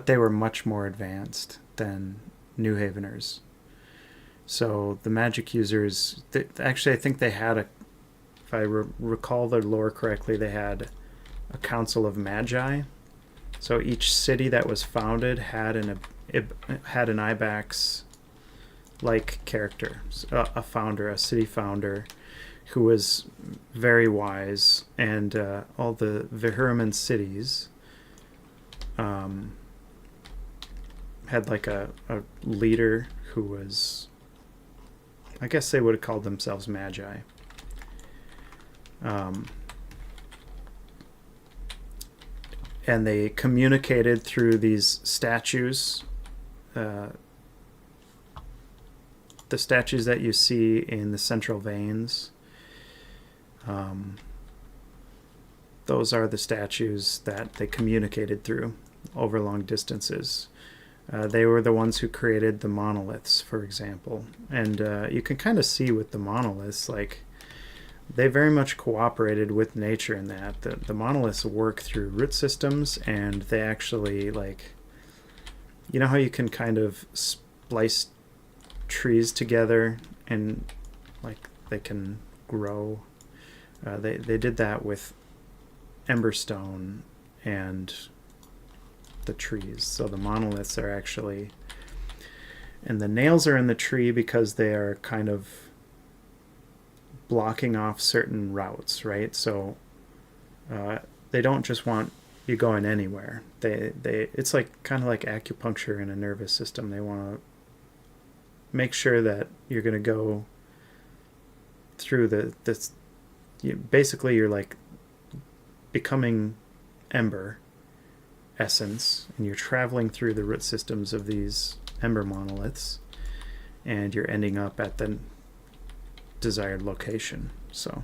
they were much more advanced than New Haveners. So the magic users, actually, I think they had if I recall the lore correctly, they had a council of magi. So each city that was founded had an Ibex-like character, a founder, a city founder, who was very wise, and all the Vehueramen cities had like a leader who was, I guess they would have called themselves magi. And they communicated through these statues. The statues that you see in the central veins, those are the statues that they communicated through over long distances. They were the ones who created the monoliths, for example. And you can kind of see with the monoliths, like, they very much cooperated with nature in that. The monoliths work through root systems, and they actually, like, you know how you can kind of splice trees together and, like, they can grow? They did that with emberstone and the trees. So the monoliths are actually, and the nails are in the tree because they are kind of blocking off certain routes, right? So they don't just want you going anywhere. It's like kind of like acupuncture in a nervous system. They want to make sure that you're going to go through basically you're like becoming ember essence, and you're traveling through the root systems of these ember monoliths, and you're ending up at the desired location. So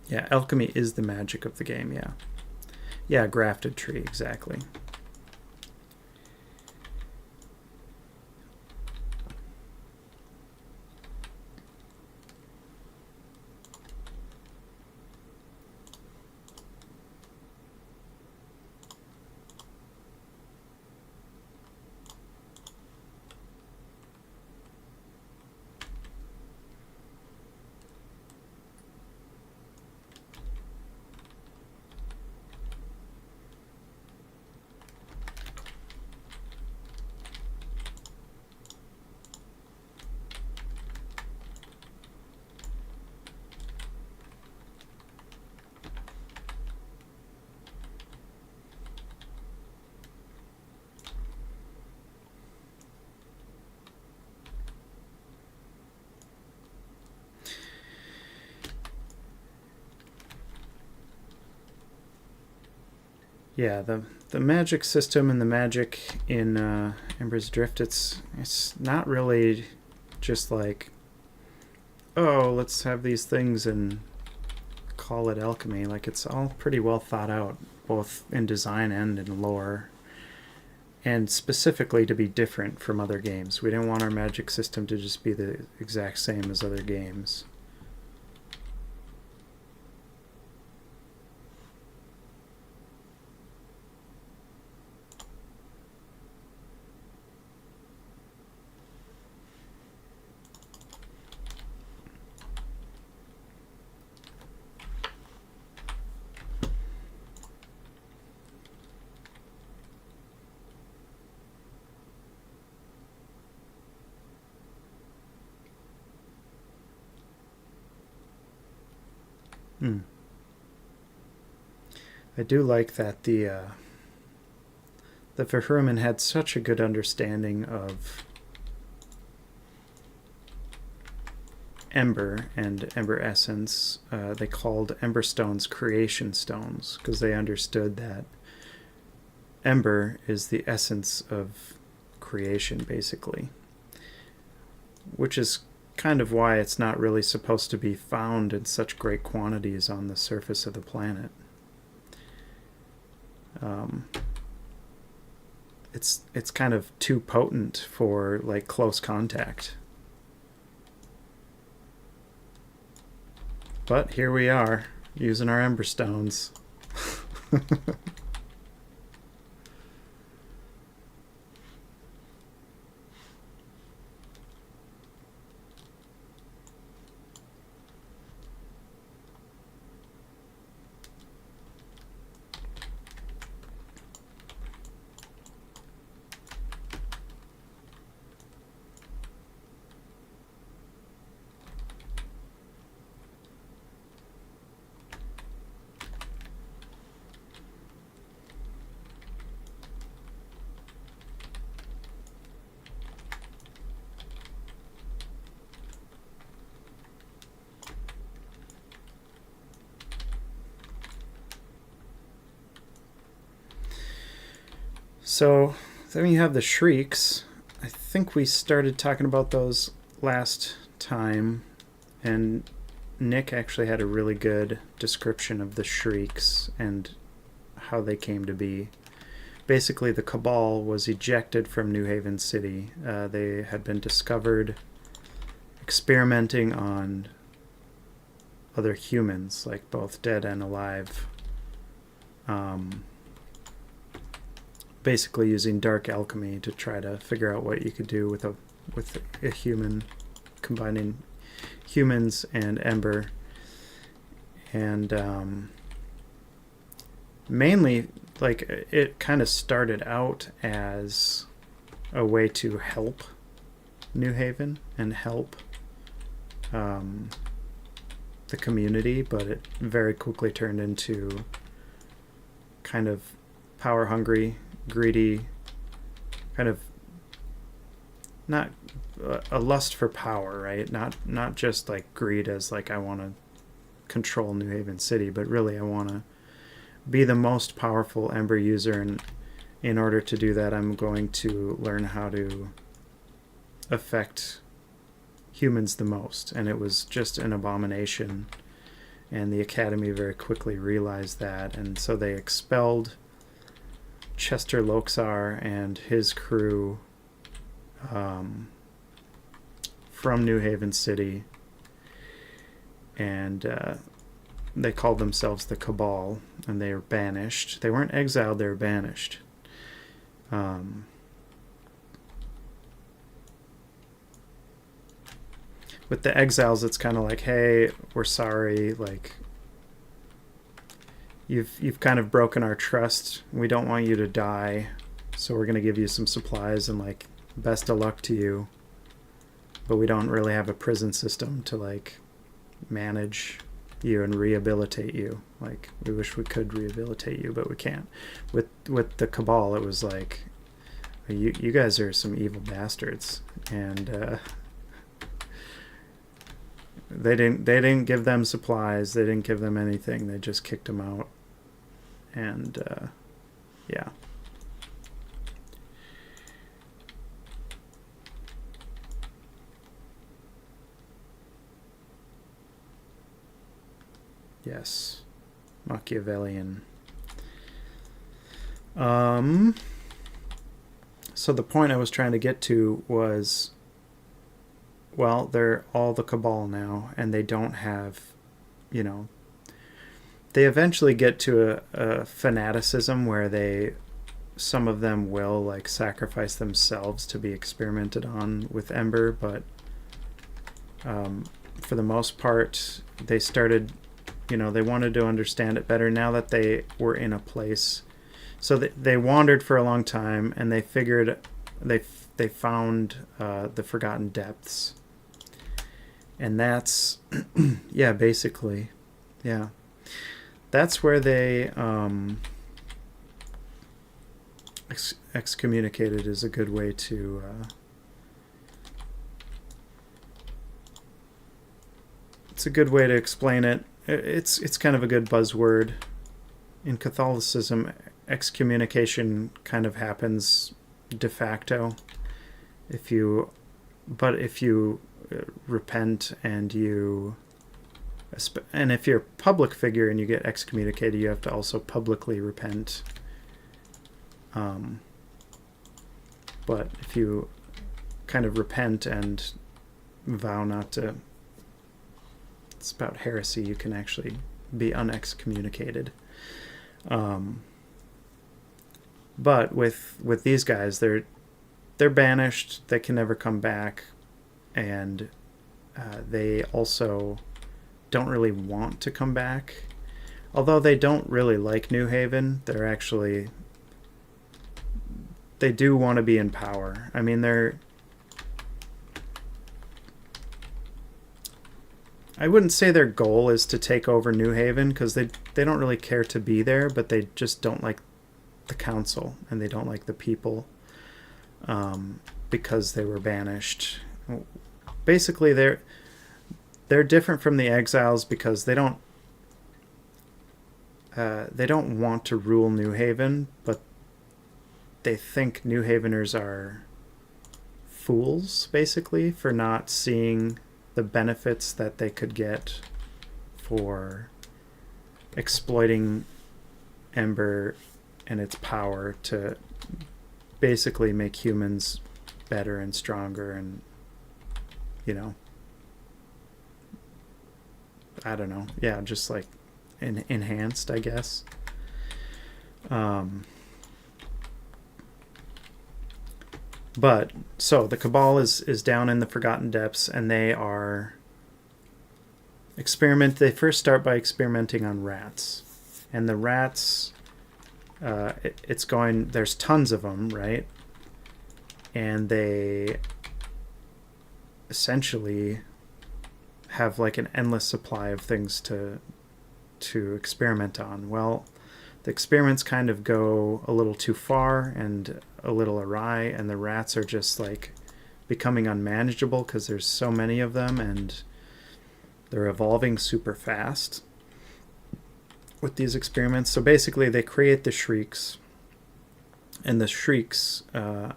yeah, alchemy is the magic of the game. Yeah, grafted tree, exactly. yeah, the magic system and the magic in Embers Adrift, it's not really just like, oh, let's have these things and call it alchemy. Like, it's all pretty well thought out, both in design and in lore, and specifically to be different from other games. We didn't want our magic system to just be the exact same as other games. I do like that the Vehueramen had such a good understanding of Ember and Ember Essence. They called Ember Stones Creation Stones because they understood that Ember is the essence of creation, basically. Which is kind of why it's not really supposed to be found in such great quantities on the surface of the planet. It's kind of too potent for like close contact. But here we are, using our Ember Stones. So then we have the Shrieks. I think we started talking about those last time, and Nick actually had a really good description of the Shrieks and how they came to be. Basically, the Cabal was ejected from New Haven City. They had been discovered experimenting on other humans, like both dead and alive. Basically using dark alchemy to try to figure out what you could do with a human, combining humans and Ember. And mainly, like, it kind of started out as a way to help New Haven and help the community, but it very quickly turned into kind of power hungry, greedy, kind of not a lust for power, right? Not just like greed as like I want to control New Haven City, but really I want to be the most powerful Ember user, and in order to do that I'm going to learn how to affect humans the most. And it was just an abomination, and the Academy very quickly realized that, and so they expelled Chester Loxar and his crew from New Haven City, and they called themselves the Cabal, and they were banished. They weren't exiled, they were banished. With the exiles, it's kind of like, hey, we're sorry, like, you've kind of broken our trust. We don't want you to die, so we're going to give you some supplies and like best of luck to you. But we don't really have a prison system to like manage you and rehabilitate you. Like, we wish we could rehabilitate you, but we can't. With the Cabal, it was like, you guys are some evil bastards, and they didn't give them supplies. They didn't give them anything. They just kicked them out. And Yeah. Yes. Machiavellian. So the point I was trying to get to was, well, they're all the Cabal now, and they don't have, you know, they eventually get to a fanaticism where some of them will like sacrifice themselves to be experimented on with Ember, but for the most part, they started, they wanted to understand it better now that they were in a place. So they wandered for a long time, and they figured they found the Forgotten Depths, and that's yeah, basically, yeah, that's where they excommunicated is a good way to. It's a good way to explain it. It's kind of a good buzzword. In Catholicism, excommunication kind of happens de facto. If you repent and if you're a public figure and you get excommunicated, you have to also publicly repent. But if you kind of repent and vow not to spout heresy, you can actually be unexcommunicated. But with these guys, they're banished. They can never come back, and they also don't really want to come back. Although they don't really like New Haven, they do want to be in power. I mean, I wouldn't say their goal is to take over New Haven, because they don't really care to be there, but they just don't like the council, and they don't like the people, because they were banished. Basically, they're different from the exiles because they don't want to rule New Haven, but they think New Haveners are fools, basically, for not seeing the benefits that they could get for exploiting Ember and its power to basically make humans better and stronger, and I don't know, yeah, just like enhanced, I guess. But so the Cabal is down in the Forgotten Depths, and they first start by experimenting on rats, and the rats, there's tons of them, right? And they essentially have like an endless supply of things to experiment on. Well, the experiments kind of go a little too far and a little awry, and the rats are just like becoming unmanageable because there's so many of them, and they're evolving super fast with these experiments. So basically they create the Shrieks, and the Shrieks are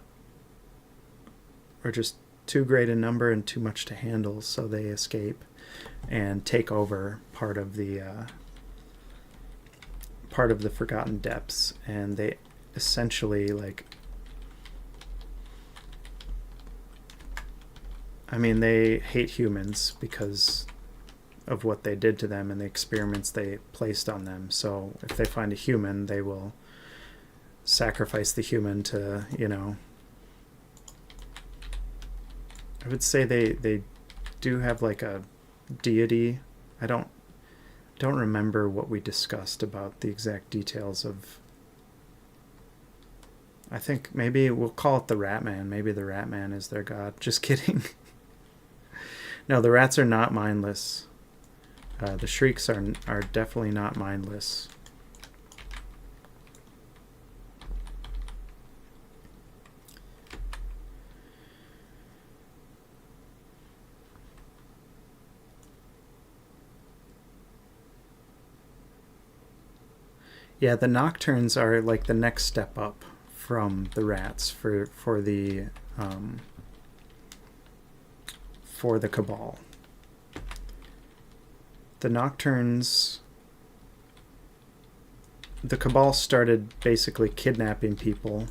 just too great in number and too much to handle, so they escape and take over part of the Forgotten Depths, and they essentially they hate humans because of what they did to them and the experiments they placed on them. So if they find a human, they will sacrifice the human to, I would say they do have like a deity. I don't remember what we discussed about the exact details of. I think maybe we'll call it the Ratman. Maybe the Ratman is their god. Just kidding. No, the rats are not mindless. The Shrieks are definitely not mindless. Yeah, the Nocturnes are like the next step up from the Rats for the Cabal. The Nocturnes, the Cabal started basically kidnapping people.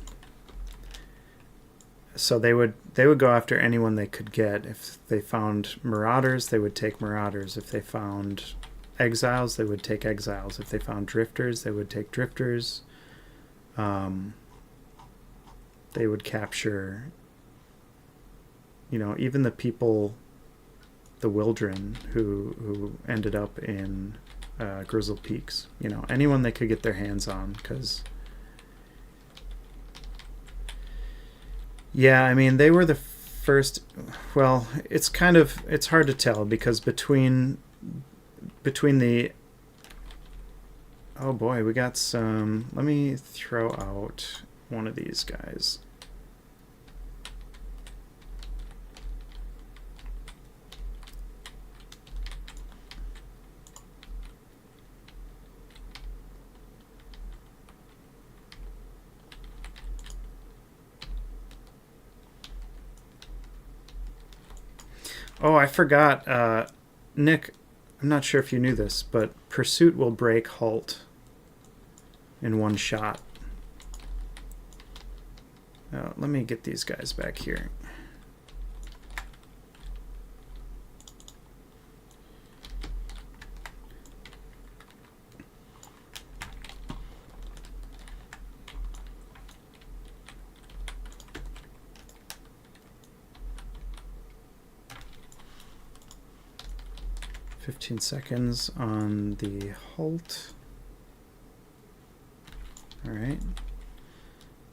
So they would go after anyone they could get. If they found marauders, they would take marauders. If they found exiles, they would take exiles. If they found drifters, they would take drifters. They would capture, even the people, the Wildren, who ended up in Grizzle Peaks. Anyone they could get their hands on, because... Yeah, I mean, they were the first... Well, it's hard to tell, because between the... Oh boy, we got some... Let me throw out one of these guys. Oh, I forgot. Nick, I'm not sure if you knew this, but Pursuit will break Halt in one shot. Let me get these guys back here. $15 seconds on the Halt. Alright.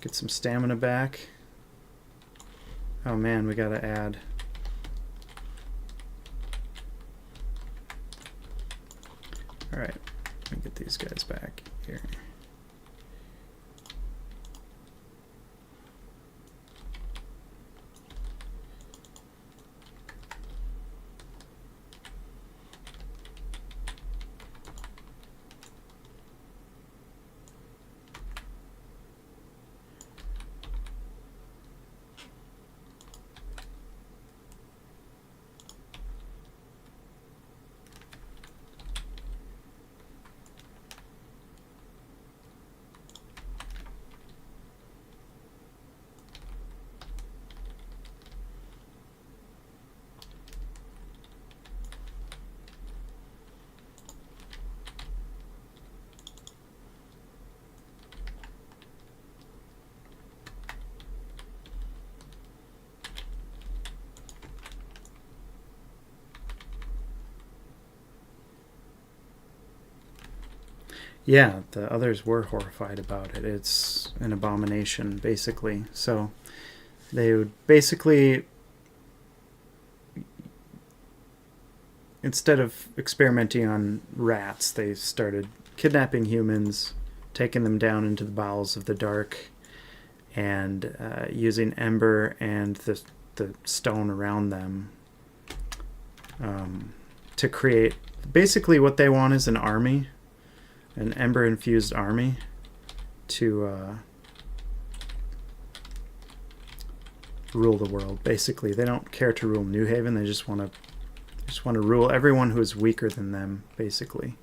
Get some stamina back. Oh man, we gotta add. Alright, let me get these guys back here. Yeah, the others were horrified about it. It's an abomination, basically. So they would basically, instead of experimenting on rats, they started kidnapping humans, taking them down into the bowels of the dark, and using Ember and the stone around them to create... Basically what they want is an army. An Ember-infused army to rule the world. Basically, they don't care to rule New Haven. They just want to rule everyone who is weaker than them. Basically.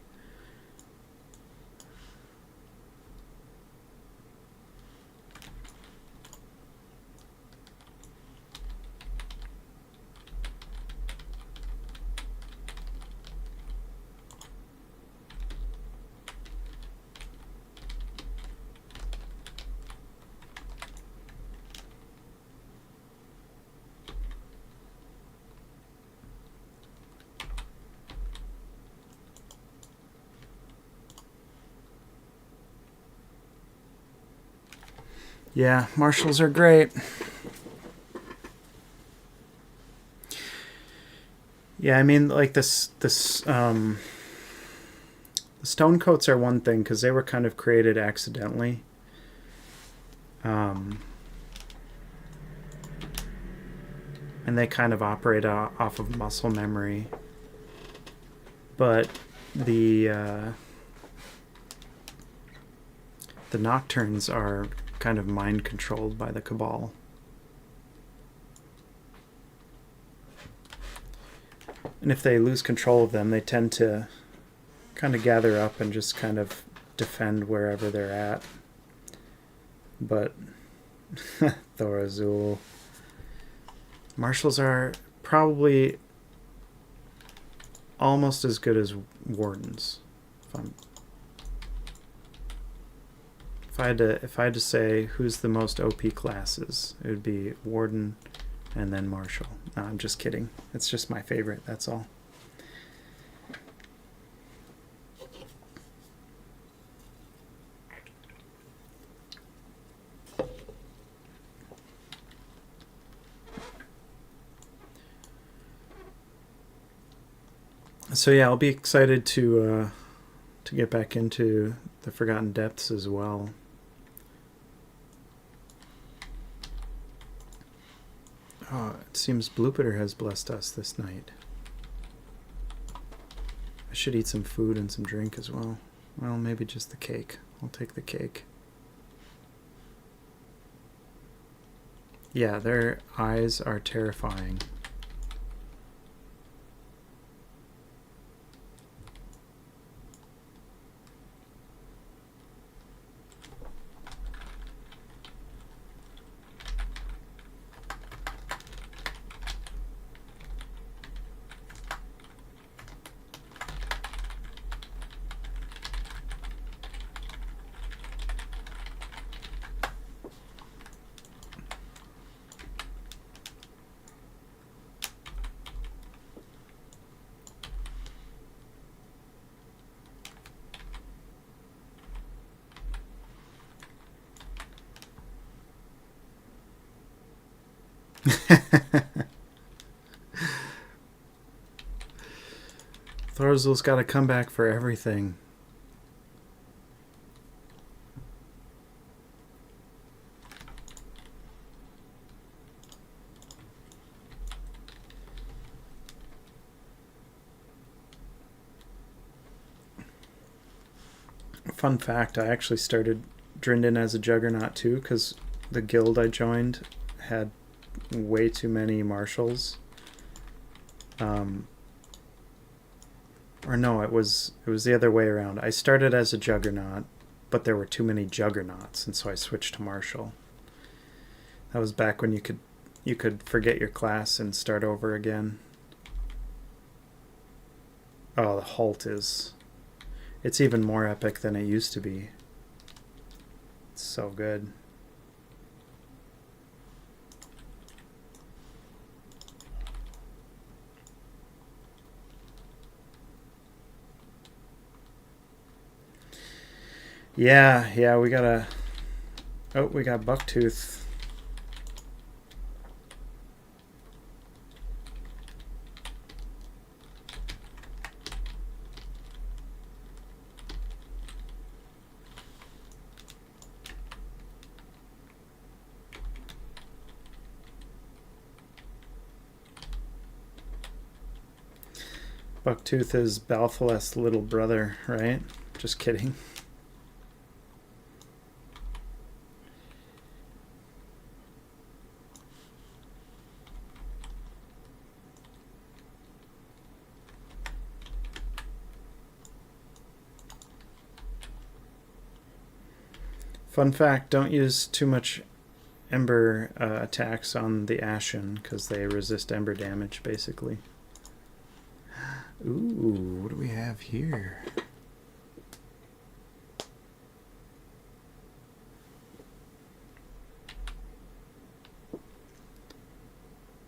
Yeah, marshals are great. Yeah, I mean, like the stone coats are one thing because they were kind of created accidentally. And they kind of operate off of muscle memory. But the the Nocturnes are kind of mind controlled by the Cabal. And if they lose control of them, they tend to kind of gather up and just kind of defend wherever they're at. But Thorazul. Marshals are probably almost as good as Wardens. If I had to say who's the most OP classes, it would be Warden and then Marshal. No, I'm just kidding. It's just my favorite, that's all. So yeah, I'll be excited to get back into the Forgotten Depths as well. Oh, it seems Bloopeter has blessed us this night. I should eat some food and some drink as well. Well, maybe just the cake. I'll take the cake. Yeah, their eyes are terrifying. Thorazul's got a comeback for everything. Fun fact, I actually started Drindin as a Juggernaut too, because the guild I joined had way too many marshals. Or no, it was the other way around. I started as a Juggernaut, but there were too many Juggernauts, and so I switched to Marshal. That was back when you could forget your class and start over again. Oh, the halt is... It's even more epic than it used to be. It's so good. Yeah, we got a... Oh, we got Bucktooth. Bucktooth is Balthaleth's little brother, right? Just kidding. Fun fact, don't use too much Ember attacks on the Ashen, because they resist Ember damage, basically. Ooh, what do we have here?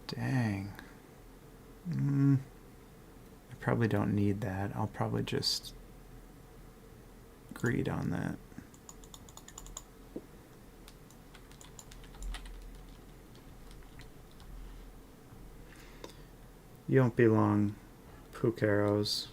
Dang. I probably don't need that. I'll probably just greed on that. You won't be long. Pook arrows.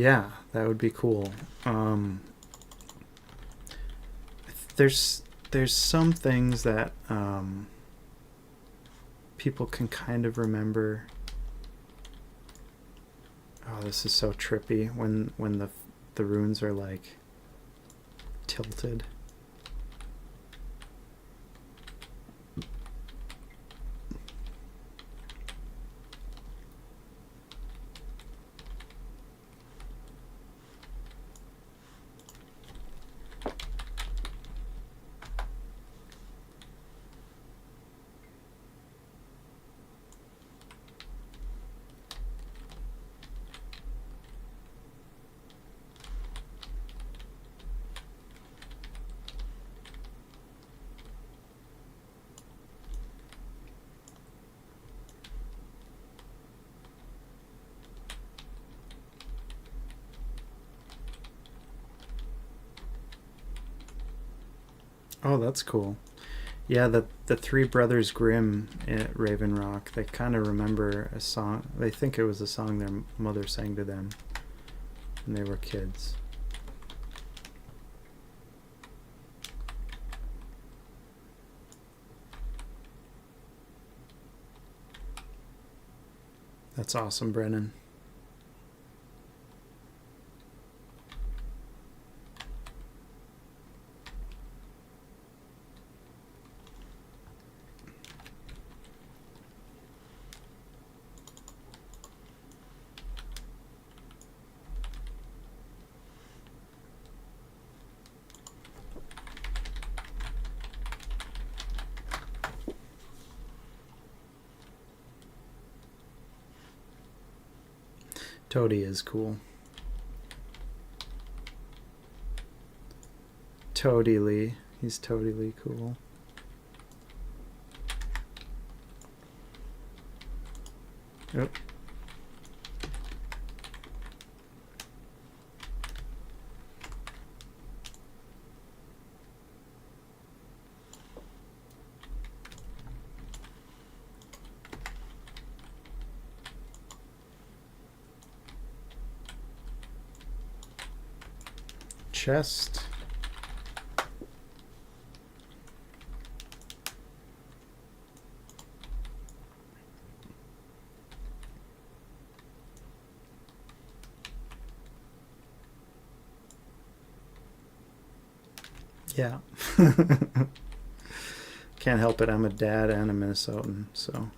Yeah, that would be cool. There's some things that people can kind of remember. Oh, this is so trippy when the runes are like tilted. Oh, that's cool. Yeah, the three brothers Grimm at Raven Rock, they kind of remember a song. They think it was a song their mother sang to them when they were kids. That's awesome, Brennan. Toady is cool. Totally. He's totally cool. Oh. Chest. Yeah. Can't help it. I'm a dad and a Minnesotan, so.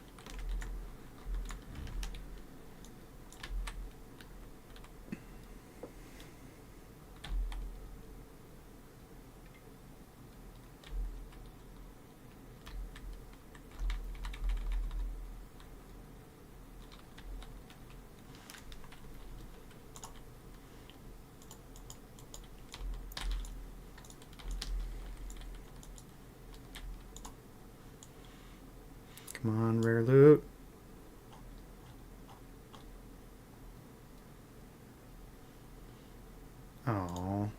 Come on, rare loot. Oh.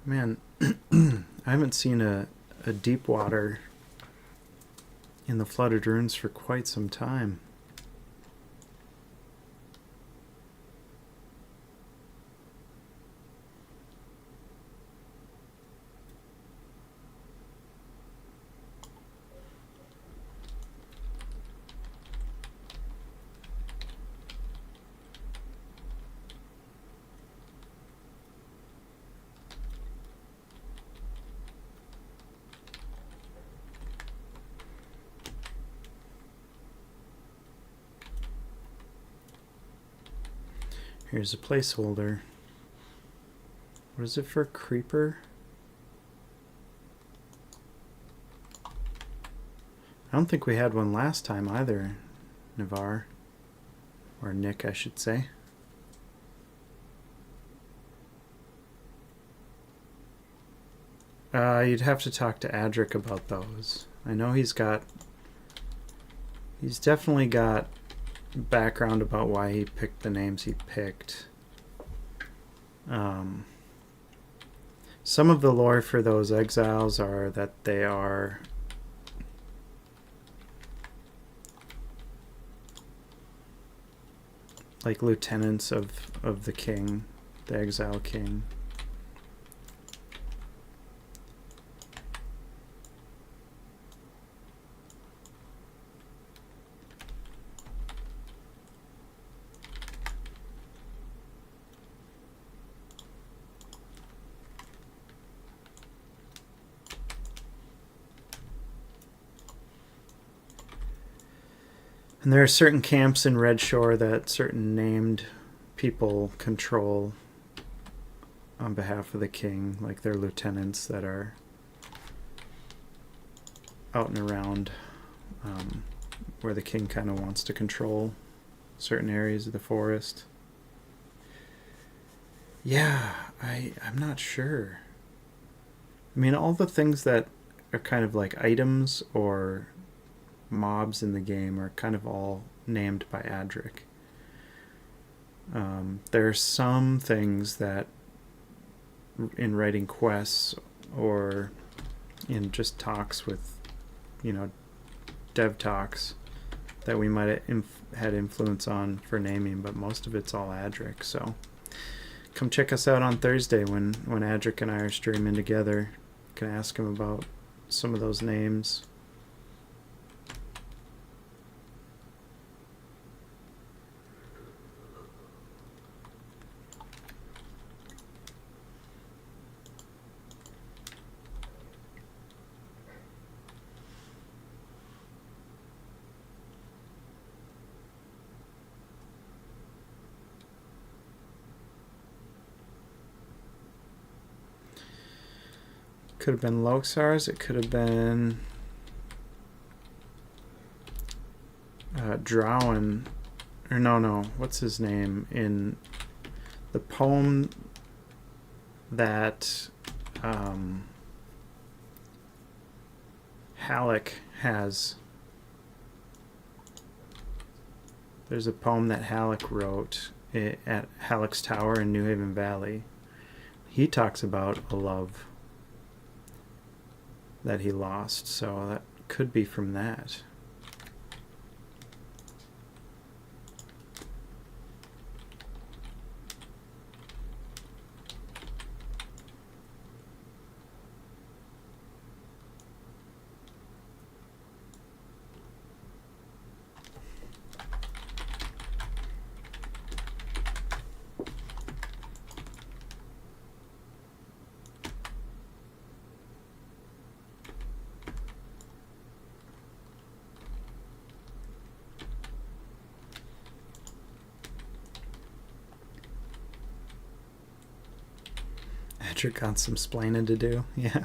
Man, I haven't seen a deep water in the Flooded Runes for quite some time. Here's a placeholder. What is it for? Creeper? I don't think we had one last time either, Navarre. Or Nick, I should say. You'd have to talk to Adric about those. I know he's definitely got background about why he picked the names he picked. Some of the lore for those exiles are that they are like lieutenants of the king, the exile king. And there are certain camps in Redshore that certain named people control on behalf of the king, like their lieutenants that are out and around, where the king kind of wants to control certain areas of the forest. Yeah, I'm not sure. I mean, all the things that are kind of like items or mobs in the game are kind of all named by Adric. There are some things that in writing quests or in just talks with, dev talks that we might have had influence on for naming, but most of it's all Adric. So come check us out on Thursday when Adric and I are streaming together. You can ask him about some of those names. Could have been Loxars. It could have been Drowan. Or no. What's his name? In the poem that Halleck has. There's a poem that Halleck wrote at Halleck's Tower in New Haven Valley. He talks about a love that he lost, so that could be from that. Adric got some splaining to do, yeah.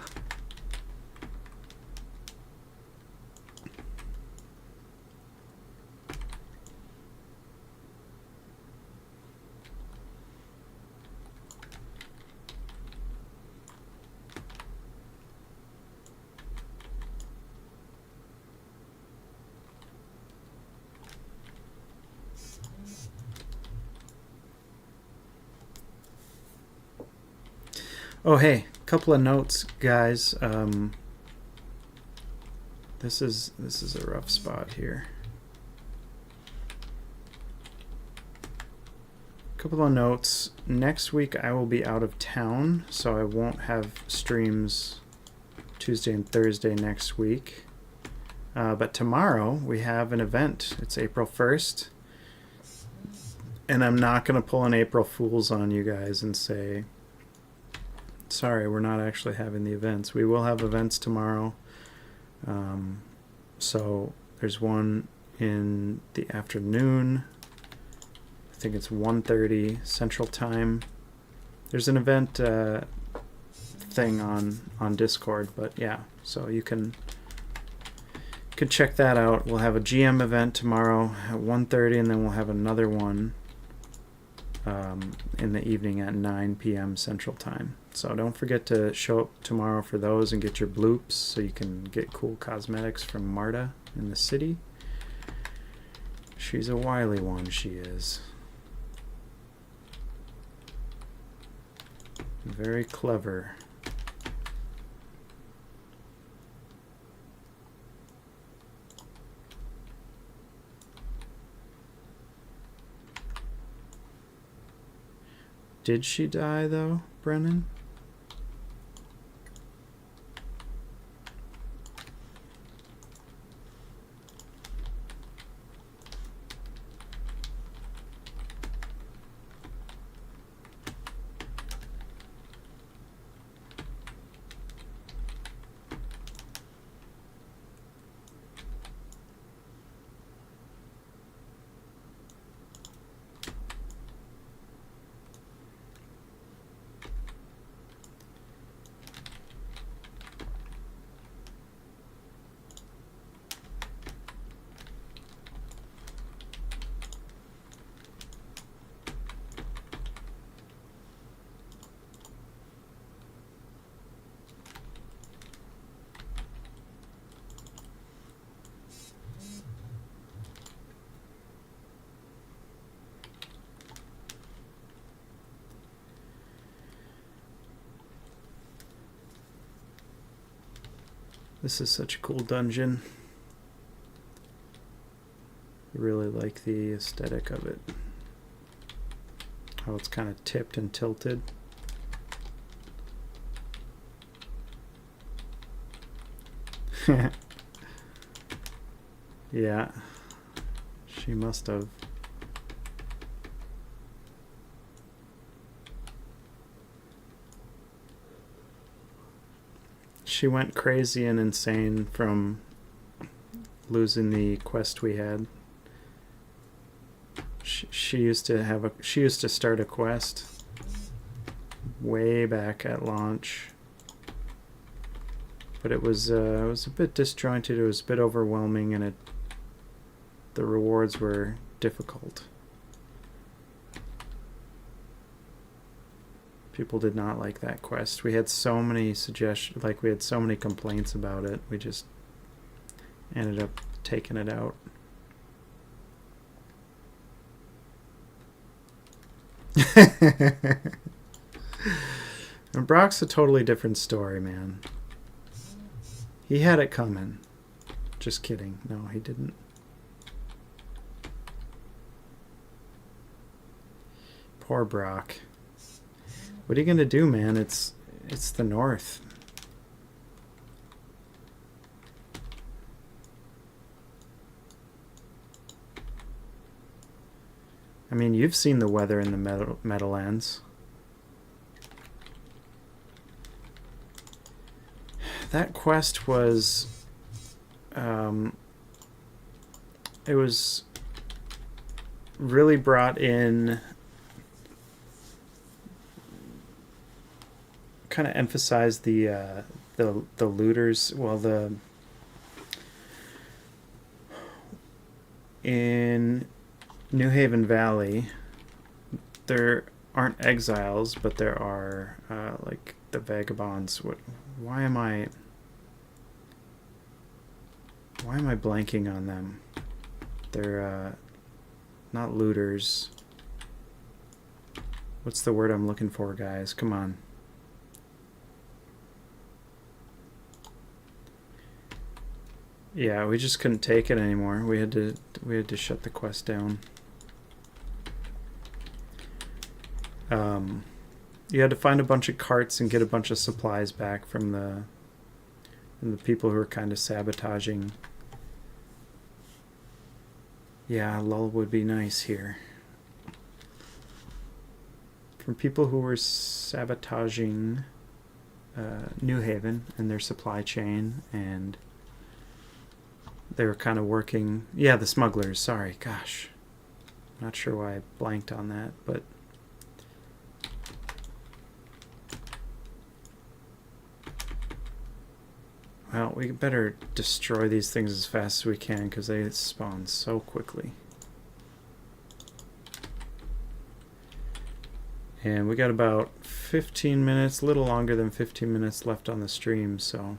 Oh, hey, couple of notes, guys. This is a rough spot here. Couple of notes. Next week I will be out of town, so I won't have streams Tuesday and Thursday next week. But tomorrow we have an event. It's April 1st. And I'm not going to pull an April Fool's on you guys and say, sorry, we're not actually having the events. We will have events tomorrow. So there's one in the afternoon. I think it's 1:30 Central Time. There's an event thing on Discord, but yeah, so you can check that out. We'll have a GM event tomorrow at 1:30, and then we'll have another one in the evening at 9 p.m. Central Time. So don't forget to show up tomorrow for those and get your bloops so you can get cool cosmetics from Marta in the city. She's a wily one, she is. Very clever. Did she die though, Brennan? This is such a cool dungeon. I really like the aesthetic of it. How it's kind of tipped and tilted. Yeah, she must have. She went crazy and insane from losing the quest we had. She used to start a quest way back at launch, but it was a bit disjointed. It was a bit overwhelming, and the rewards were difficult. People did not like that quest. We had so many suggestions, like we had so many complaints about it. We just ended up taking it out. And Brock's a totally different story, man. He had it coming. Just kidding. No, he didn't. Poor Brock. What are you gonna do, man? It's the North. I mean, you've seen the weather in the Meadowlands. That quest was, it was really brought in, kind of emphasized the looters. Well, in New Haven Valley, there aren't exiles, but there are like the vagabonds. Why am I blanking on them? They're not looters. What's the word I'm looking for, guys? Come on. Yeah, we just couldn't take it anymore. We had to shut the quest down. You had to find a bunch of carts and get a bunch of supplies back from the people who were kind of sabotaging. Yeah, lull would be nice here. From people who were sabotaging New Haven and their supply chain, and they were kind of working... Yeah, the smugglers, sorry, gosh. Not sure why I blanked on that, but... Well, we better destroy these things as fast as we can, because they spawn so quickly. And we got about 15 minutes, a little longer than 15 minutes left on the stream, so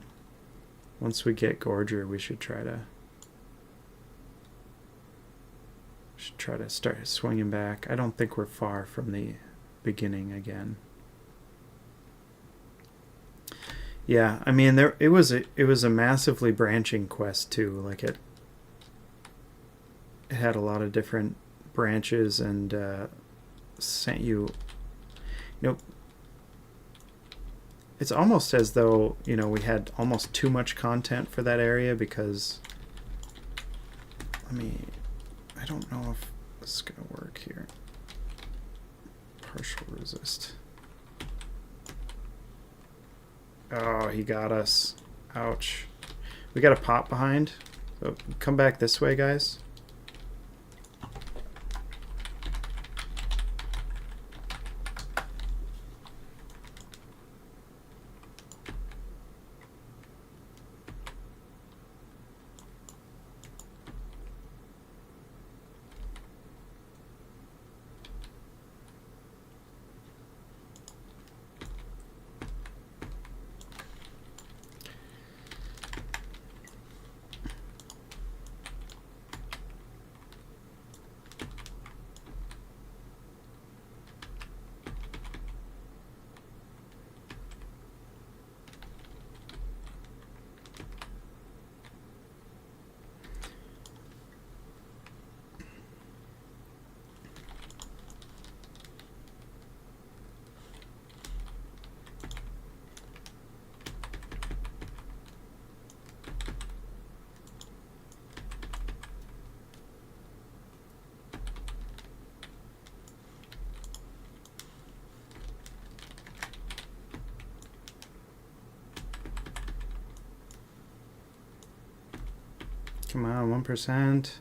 once we get Gorger, we should try to start swinging back. I don't think we're far from the beginning again. Yeah, I mean, it was a massively branching quest too. Like it had a lot of different branches and sent you. It's almost as though we had almost too much content for that area, because I don't know if this is gonna work here. Partial resist. Oh, he got us. Ouch. We got a pop behind. So come back this way, guys. Come on, 1%.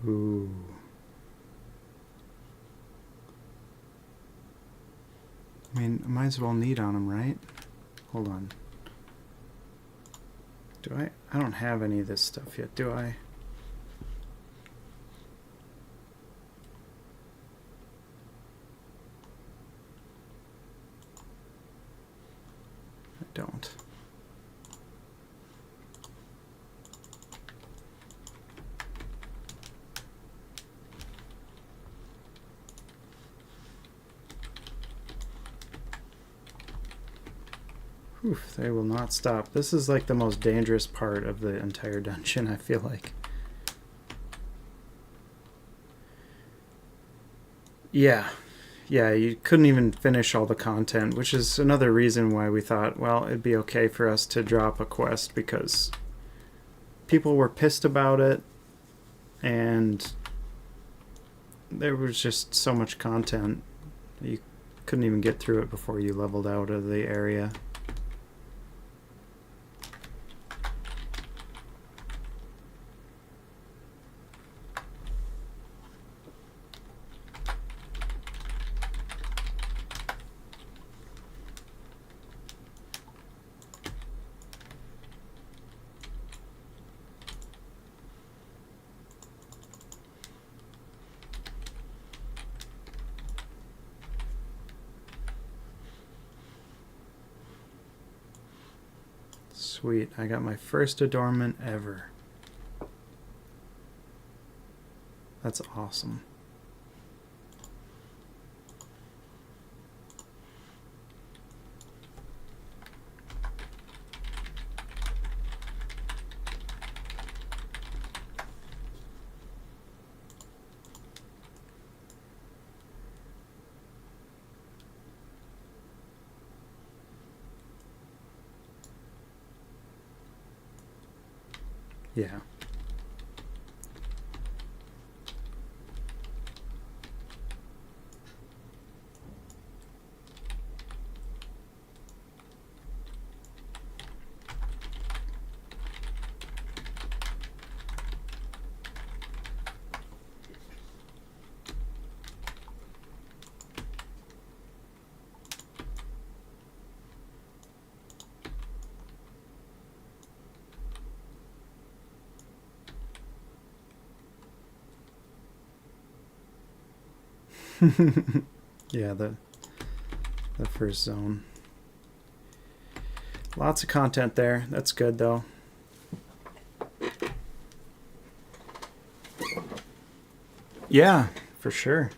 Ooh. I mean, I might as well need on him, right? Hold on. Do I? I don't have any of this stuff yet, do I? I don't. Oof, they will not stop. This is like the most dangerous part of the entire dungeon, I feel like. Yeah. Yeah, you couldn't even finish all the content, which is another reason why we thought, well, it'd be okay for us to drop a quest, because people were pissed about it, and there was just so much content. You couldn't even get through it before you leveled out of the area. Sweet, I got my first adornment ever. That's awesome. Yeah. Yeah, the first zone. Lots of content there. That's good, though. Yeah, for sure.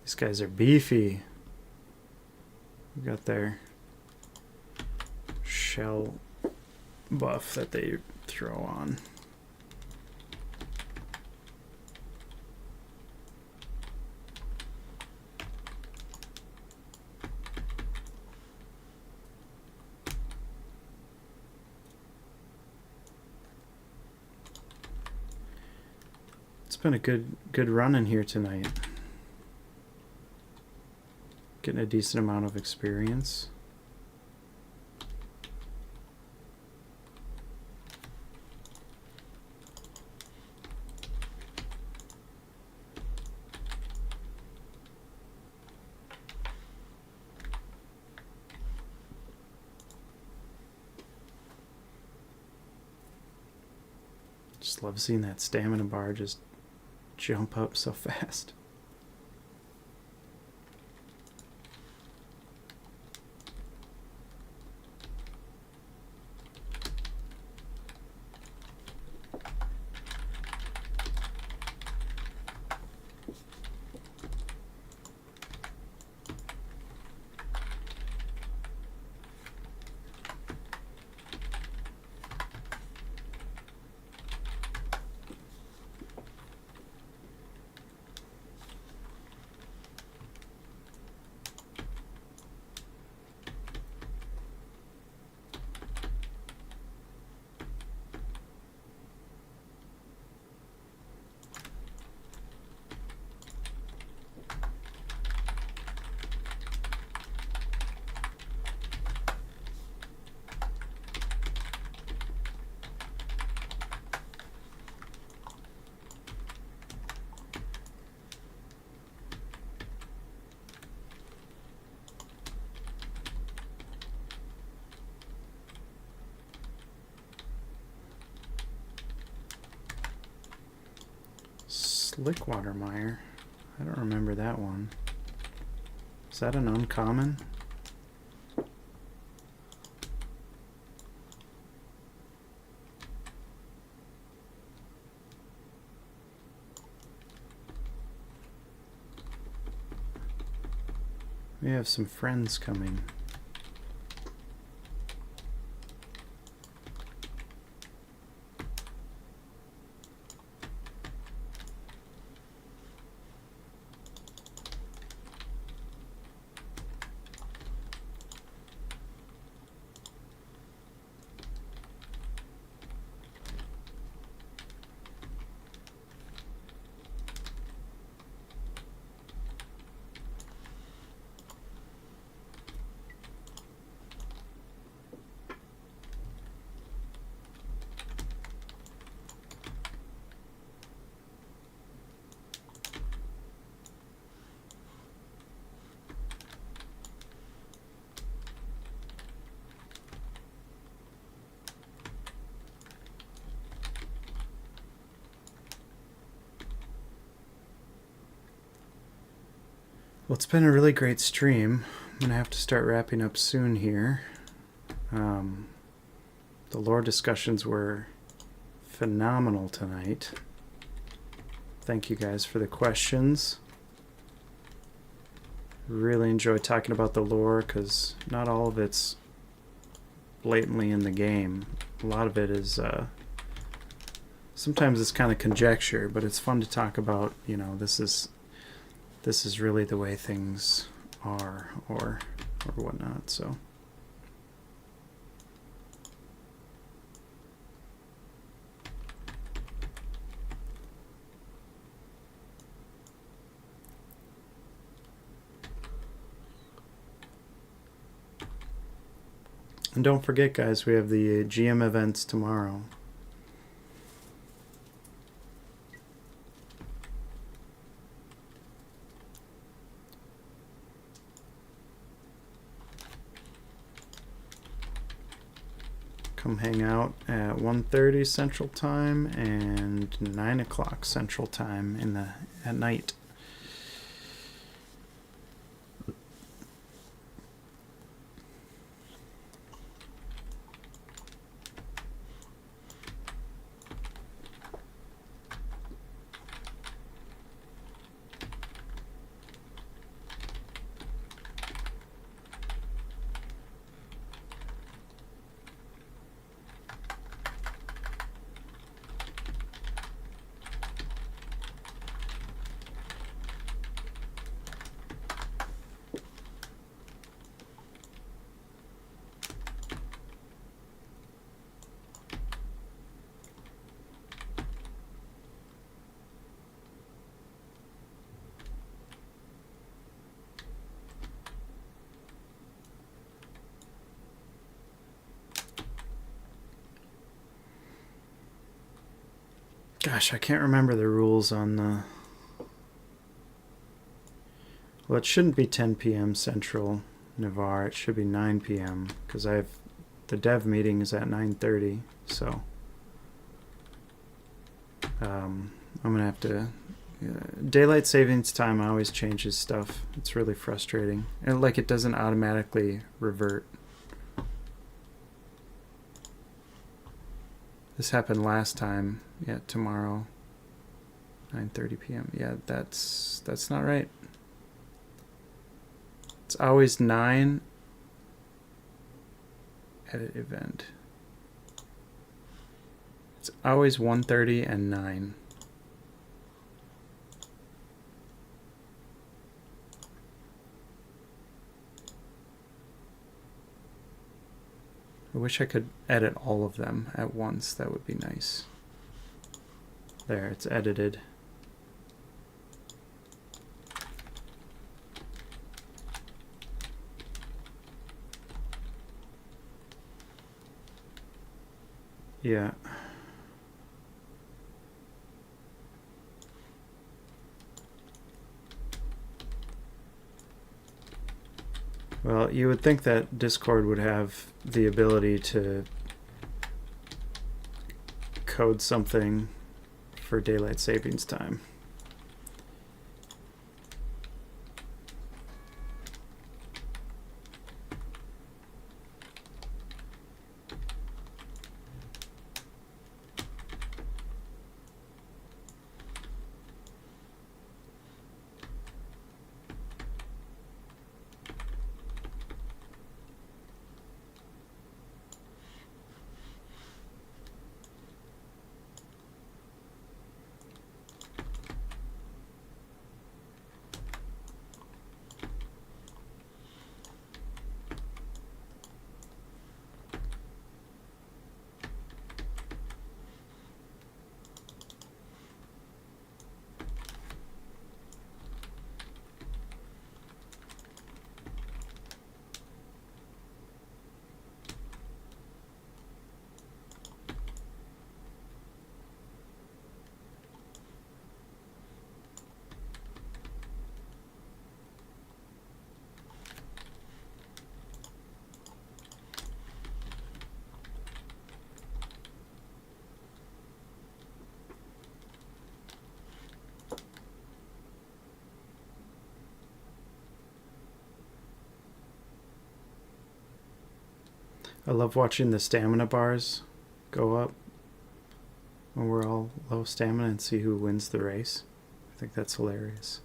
These guys are beefy. We got their shell buff that they throw on. It's been a good run in here tonight. Getting a decent amount of experience. Just love seeing that stamina bar just jump up so fast. Slickwater Mire. I don't remember that one. Is that an uncommon? We have some friends coming. Well, it's been a really great stream. I'm going to have to start wrapping up soon here. The lore discussions were phenomenal tonight. Thank you guys for the questions. Really enjoyed talking about the lore because not all of it's blatantly in the game. A lot of it is, sometimes it's kind of conjecture, but it's fun to talk about, you know, this is really the way things are, or whatnot. So and don't forget, guys, we have the GM events tomorrow. Come hang out at 1:30 Central Time and 9 o'clock Central Time at night. Gosh, I can't remember the rules on the... Well, it shouldn't be 10 p.m. Central Navarre. It should be 9 p.m. because the dev meeting is at 9:30. So I'm gonna have to. Daylight savings time always changes stuff. It's really frustrating, and like it doesn't automatically revert. This happened last time. Yeah, tomorrow, 9:30 p.m. Yeah, that's not right. It's always 9 edit event. It's always 1:30 and 9. I wish I could edit all of them at once. That would be nice. There, it's edited. Yeah. Well, you would think that Discord would have the ability to code something for daylight savings time. I love watching the stamina bars go up when we're all low stamina and see who wins the race. I think that's hilarious.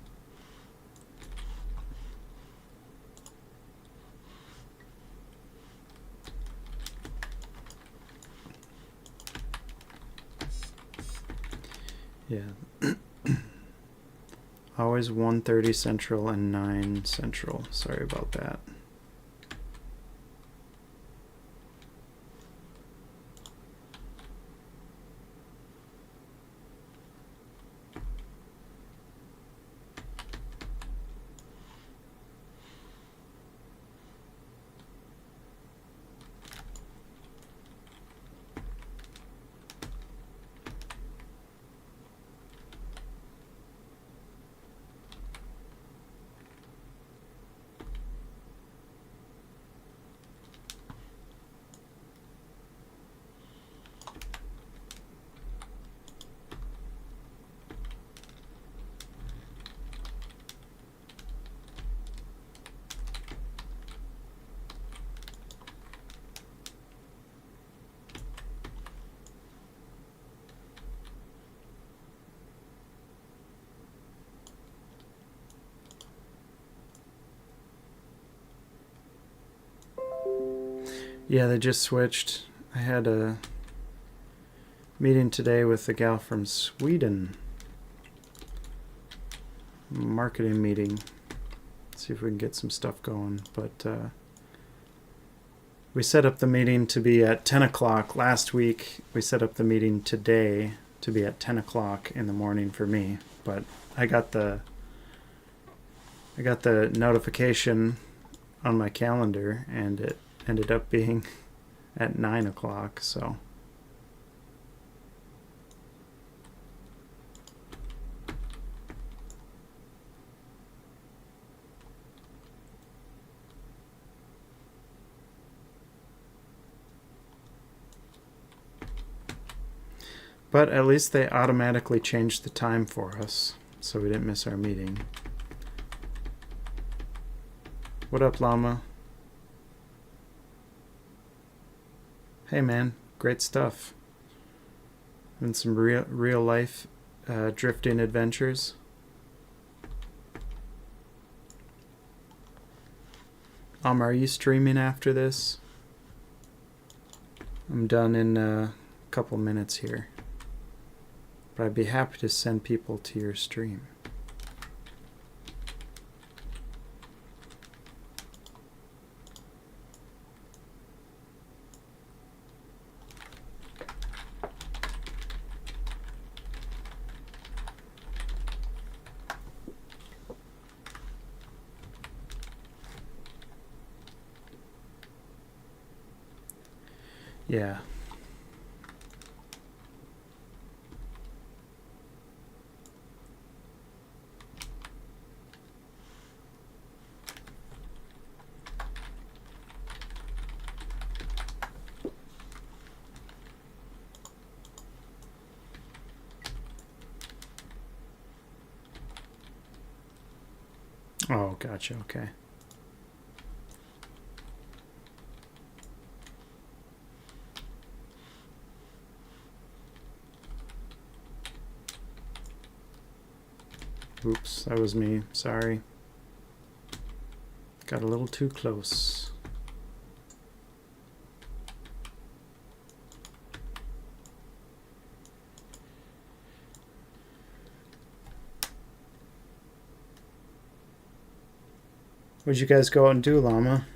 Yeah. Always 1:30 Central and 9 Central. Sorry about that. Yeah, they just switched. I had a meeting today with a gal from Sweden. Marketing meeting. See if we can get some stuff going. But we set up the meeting to be at 10 o'clock. Last week, we set up the meeting today to be at 10 o'clock in the morning for me. But I got the notification on my calendar, and it ended up being at 9 o'clock, so. But at least they automatically changed the time for us, so we didn't miss our meeting. What up, Llama? Hey man, great stuff. And some real life drifting adventures. Are you streaming after this? I'm done in a couple minutes here. But I'd be happy to send people to your stream. Yeah. Oh, gotcha, okay. Oops, that was me. Sorry. Got a little too close. What'd you guys go out and do, Llama?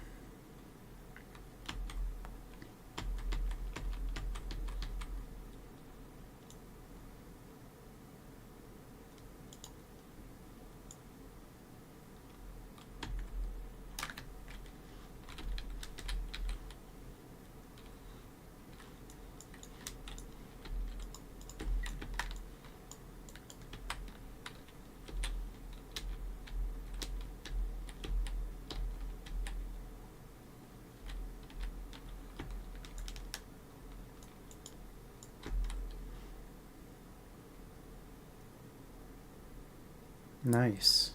Nice.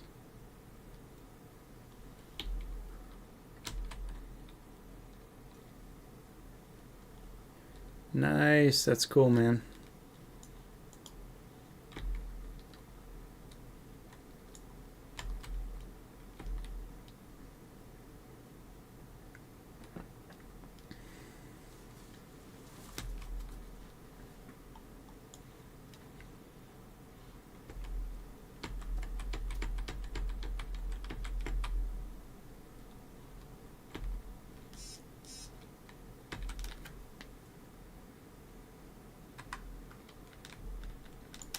Nice. That's cool, man.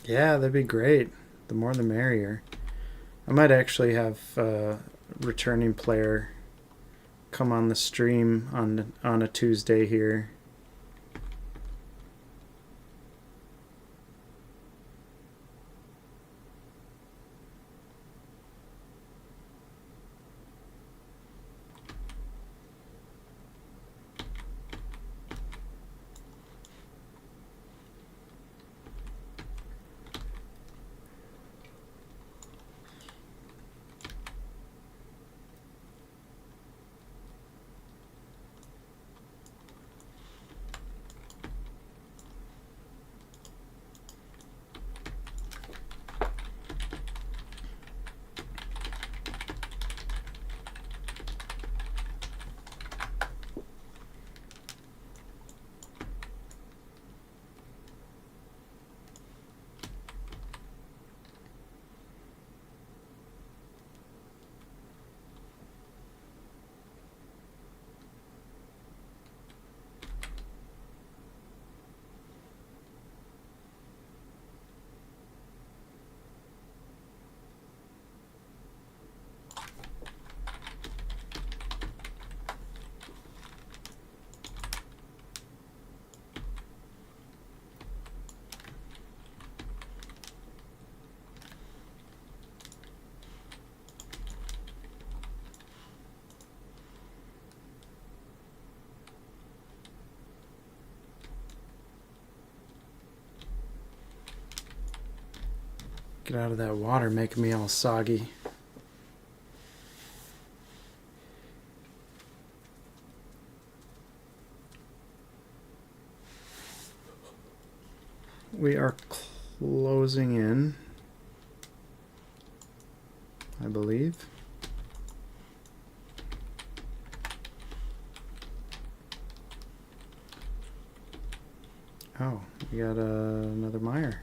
Yeah, that'd be great. The more the merrier. I might actually have a returning player come on the stream on a Tuesday here. Get out of that water, making me all soggy. We are closing in, I believe. Oh, we got another mire.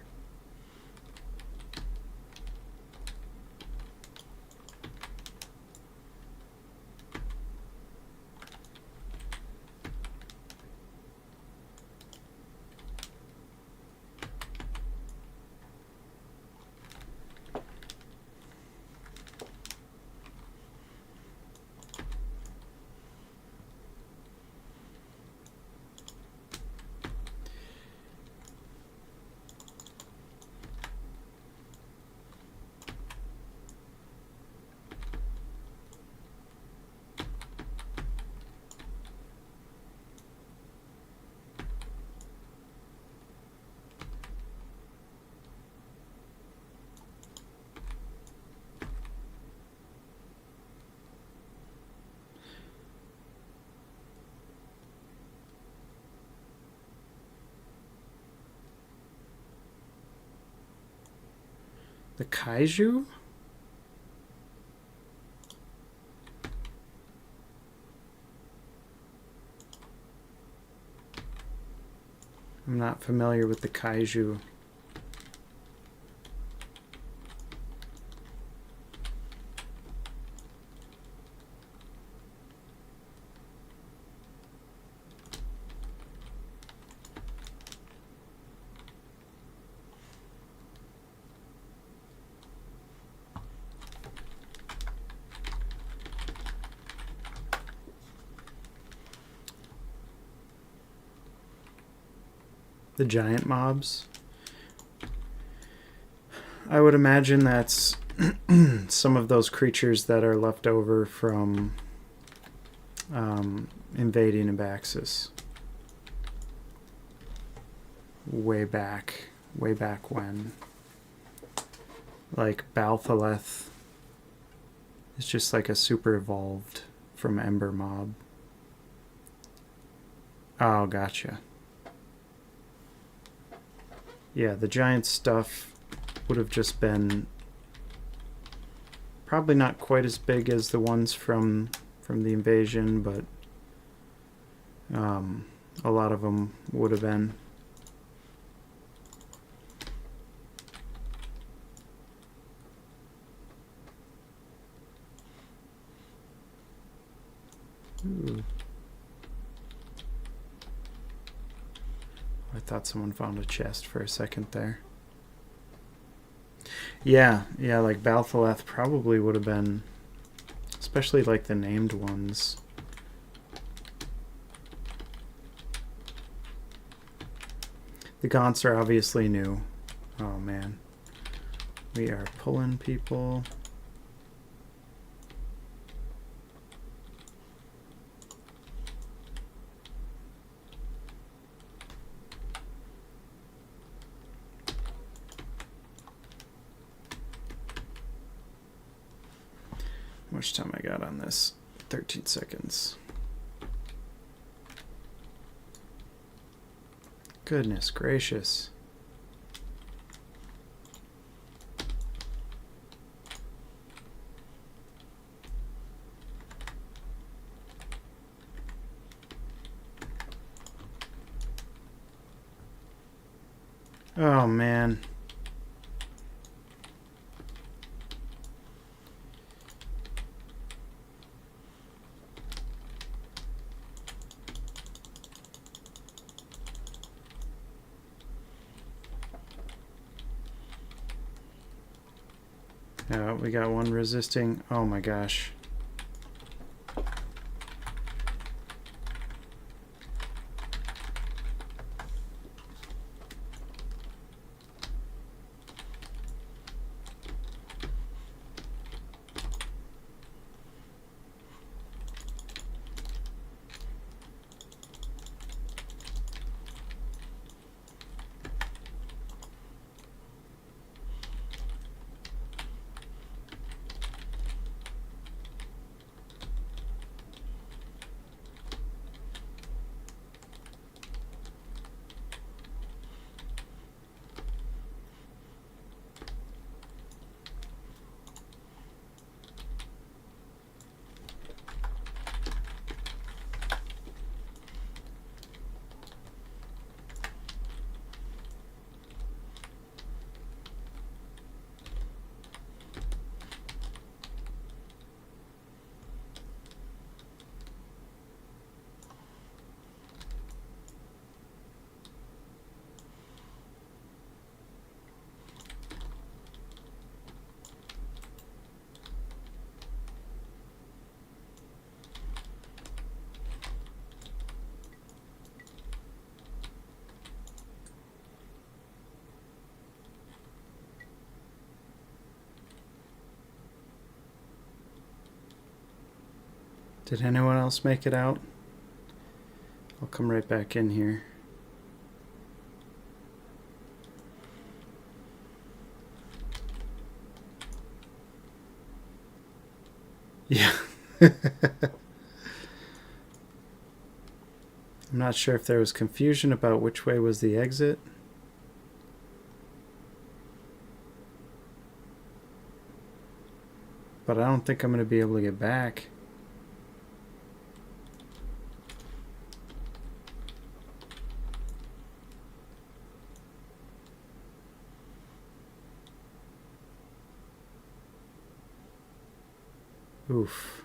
The kaiju? I'm not familiar with the kaiju. The giant mobs. I would imagine that's some of those creatures that are left over from invading Abaxis. Way back when. Like Balthaleth is just like a super evolved from Ember mob. Oh, gotcha. yeah, the giant stuff would have just been probably not quite as big as the ones from the invasion, but a lot of them would have been. Ooh. I thought someone found a chest for a second there. Yeah, like Balthaleth probably would have been, especially like the named ones. The Gaunts are obviously new. Oh man. We are pulling people. How much time I got on this? 13 seconds. Goodness gracious. Oh man. We got one resisting. Oh my gosh. Did anyone else make it out? I'll come right back in here. Yeah. I'm not sure if there was confusion about which way was the exit. But I don't think I'm going to be able to get back. Oof.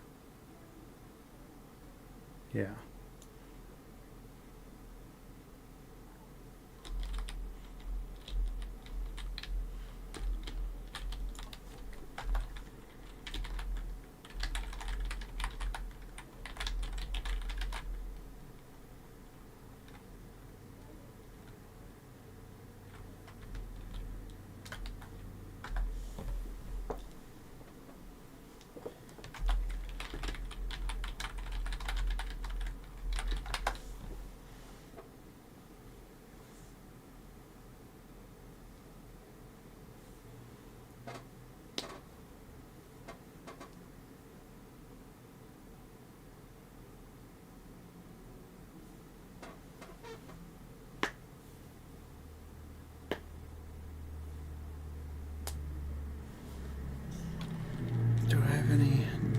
Yeah.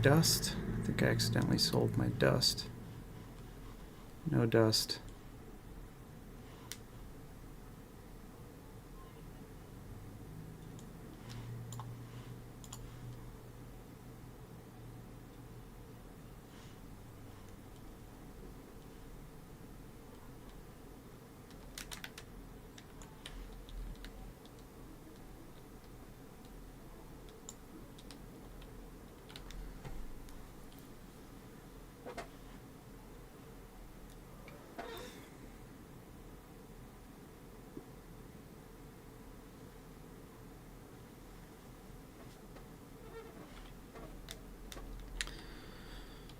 dust? I think I accidentally sold my dust. No dust.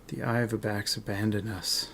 The Eye of Abax abandoned us.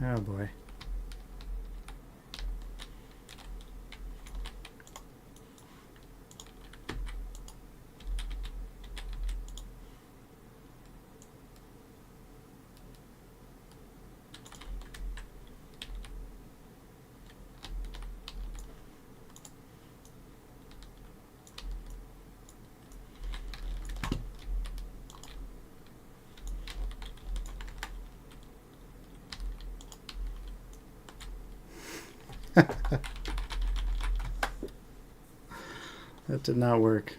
Oh boy. That did not work.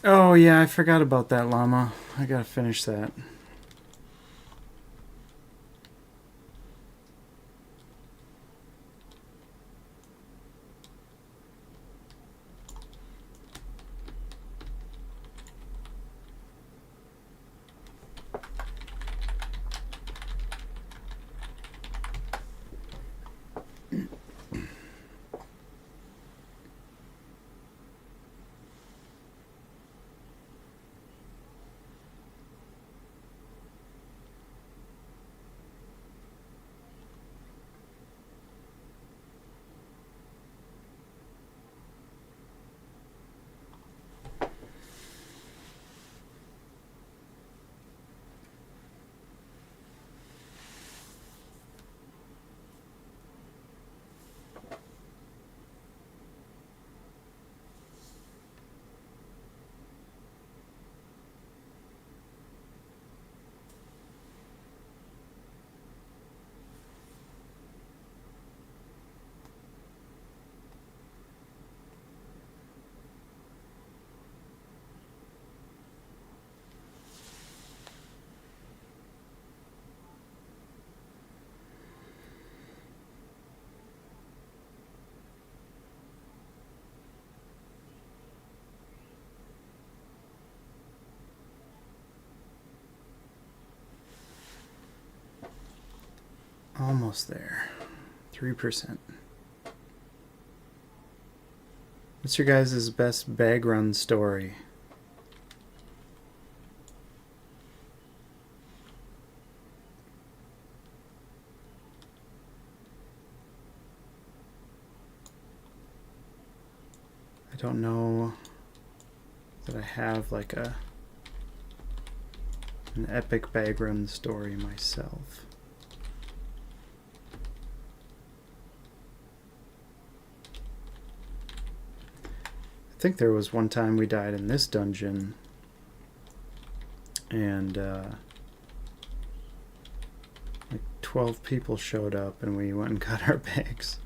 Oh yeah, I forgot about that llama. I gotta finish that. Almost there. 3%. What's your guys' best bag run story? don't know that I have like an epic bag run story myself. I think there was one time we died in this dungeon and like 12 people showed up and we went and got our bags.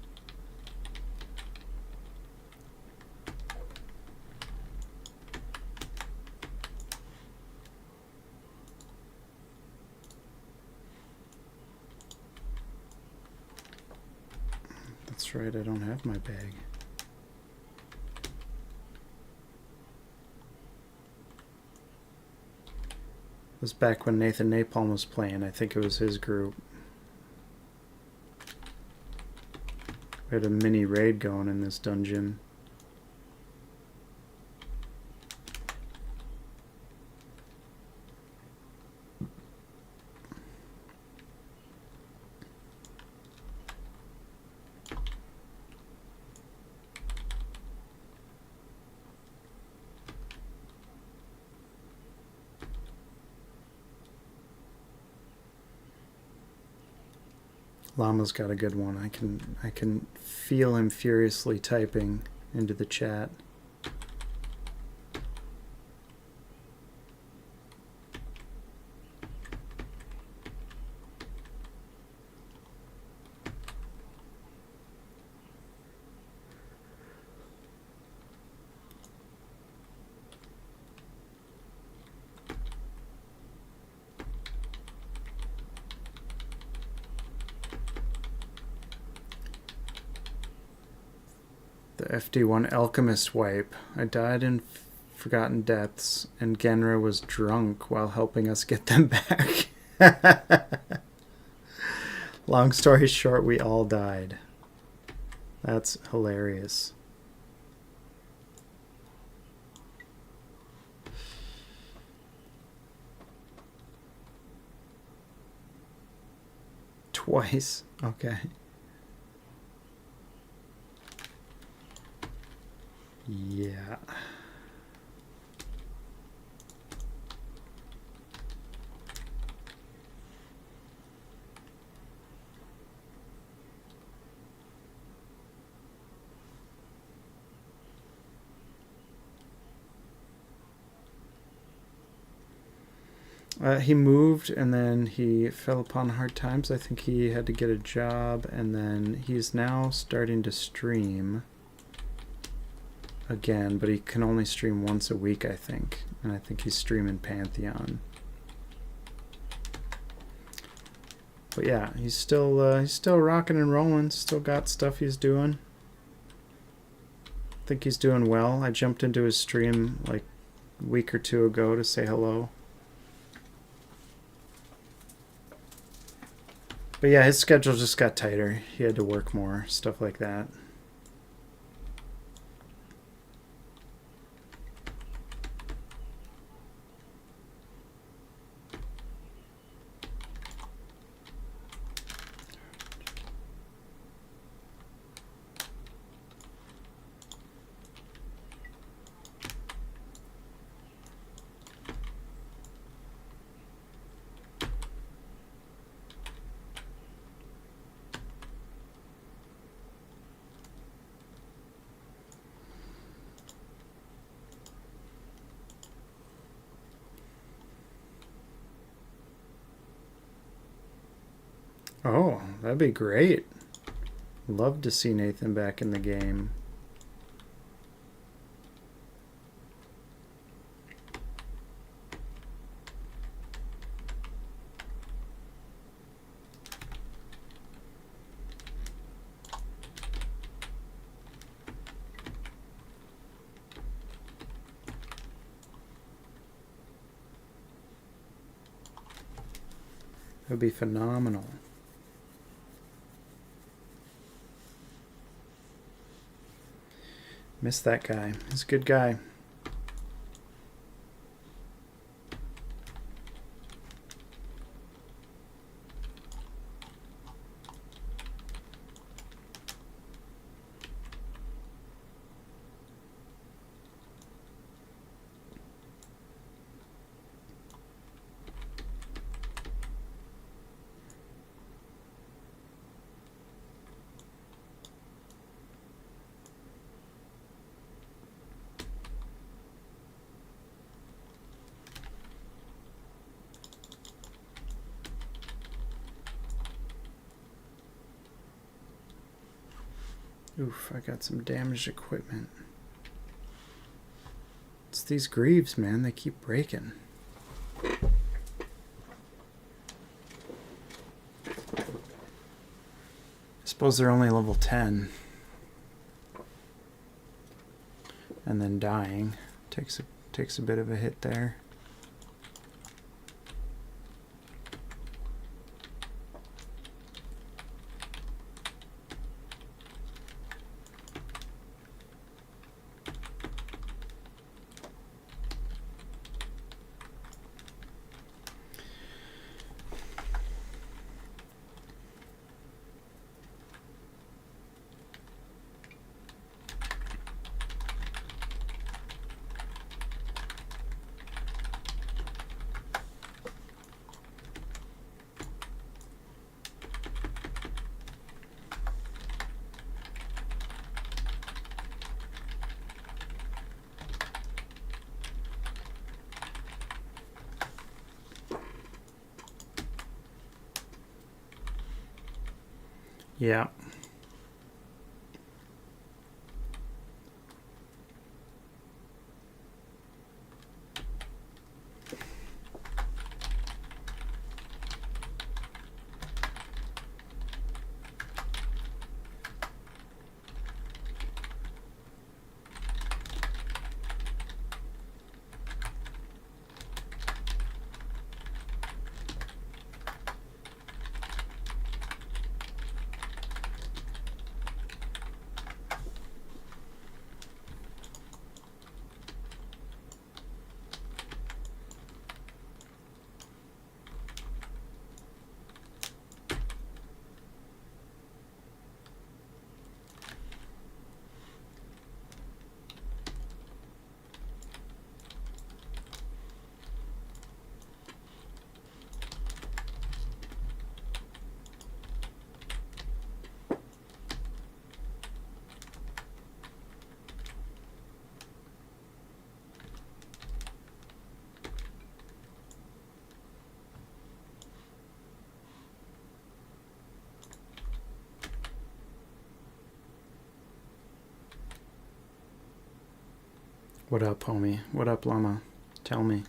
That's right, I don't have my bag. It was back when Nathan Napalm was playing. I think it was his group. We had a mini raid going in this dungeon. Llama's got a good one. I can feel him furiously typing into the chat. FD1 Alchemist wipe. I died in Forgotten Depths, and Genra was drunk while helping us get them back. Long story short, we all died. That's hilarious. Twice. Okay. Yeah. He moved and then he fell upon hard times. I think he had to get a job, and then he's now starting to stream again, but he can only stream once a week, I think. And I think he's streaming Pantheon. But yeah, he's still rocking and rolling. Still got stuff he's doing. I think he's doing well. I jumped into his stream like a week or two ago to say hello. But yeah, his schedule just got tighter. He had to work more, stuff like that. Oh, that'd be great. Love to see Nathan back in the game. That would be phenomenal. Miss that guy. He's a good guy. Oof, I got some damaged equipment. It's these greaves, man. They keep breaking. I suppose they're only level 10. And then dying takes a bit of a hit there. Yeah. What up, homie? What up, llama? Tell me.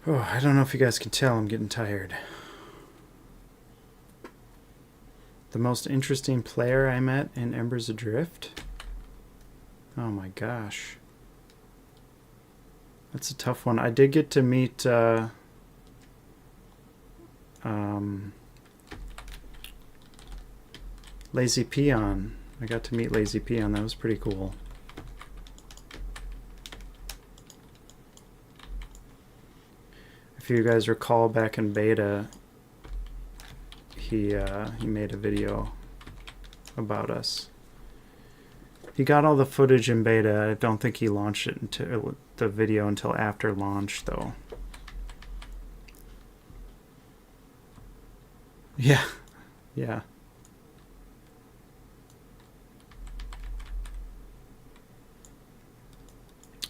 Oh, I don't know if you guys can tell, I'm getting tired. The most interesting player I met in Embers Adrift? Oh my gosh. That's a tough one. I did get to meet Lazy Peon. I got to meet Lazy Peon. That was pretty cool. If you guys recall, back in beta, he made a video about us. He got all the footage in beta. I don't think he launched it until the video until after launch, though. Yeah, yeah.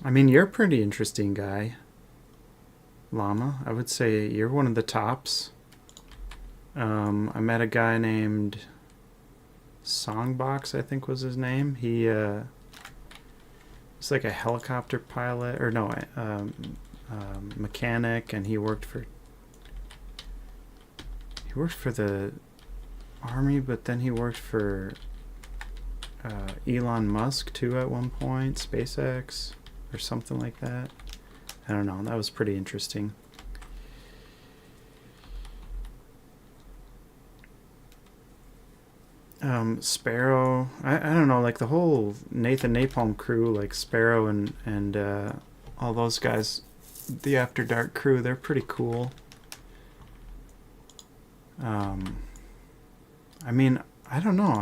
I mean, you're a pretty interesting guy, Llama. I would say you're one of the tops. I met a guy named Songbox, I think was his name. He was like a helicopter pilot, or no, mechanic, and he worked for the army, but then he worked for Elon Musk too at one point, SpaceX or something like that. I don't know. That was pretty interesting. Sparrow, I don't know, like the whole Nathan Napalm crew, like Sparrow and all those guys, the After Dark crew, they're pretty cool. I mean, I don't know,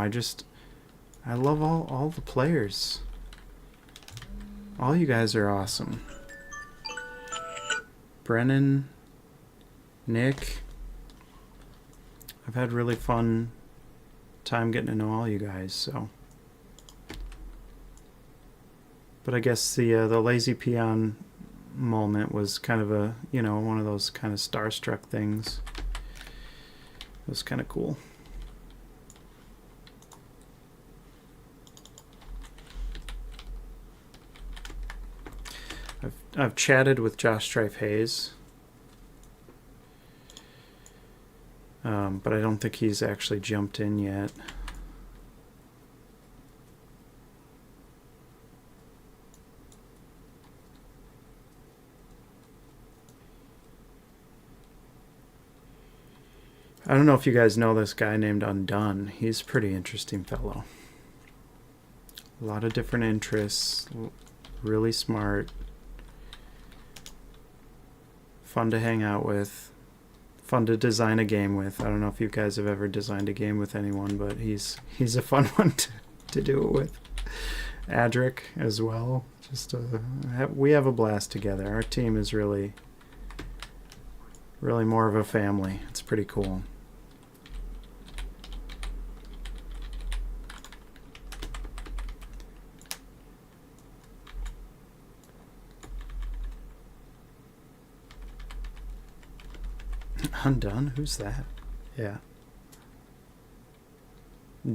I love all the players. All you guys are awesome. Brennan, Nick, I've had really fun time getting to know all you guys, so. But I guess the Lazy Peon moment was kind of a, you know, one of those kind of starstruck things. It was kind of cool. I've chatted with Josh Strife Hayes, but I don't think he's actually jumped in yet. I don't know if you guys know this guy named Undone. He's a pretty interesting fellow. A lot of different interests, really smart, fun to hang out with, fun to design a game with. I don't know if you guys have ever designed a game with anyone, but he's a fun one to do it with. Adrift as well. Just we have a blast together. Our team is really more of a family. It's pretty cool. Undone? Who's that? Yeah.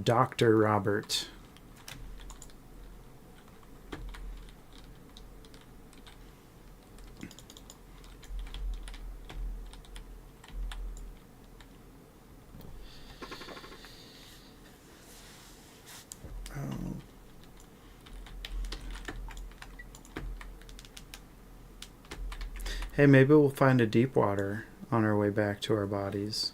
Dr. Robert. Hey, maybe we'll find a deep water on our way back to our bodies.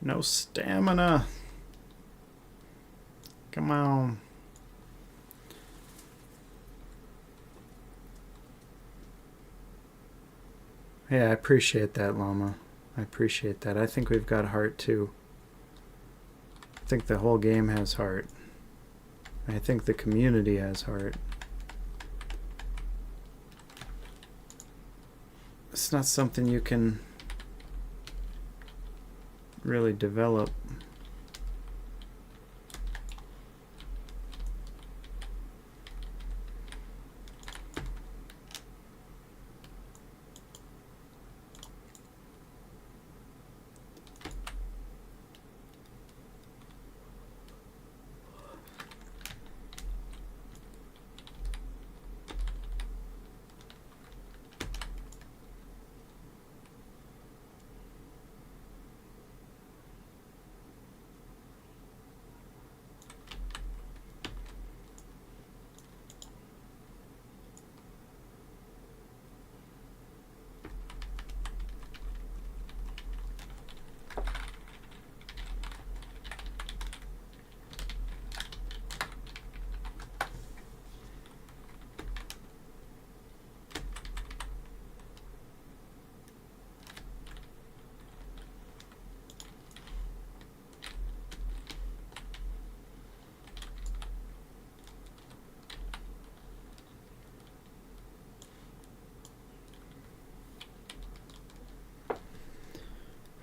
No stamina. Come on. Yeah, I appreciate that, Llama. I appreciate that. I think we've got heart too. I think the whole game has heart. I think the community has heart. It's not something you can really develop.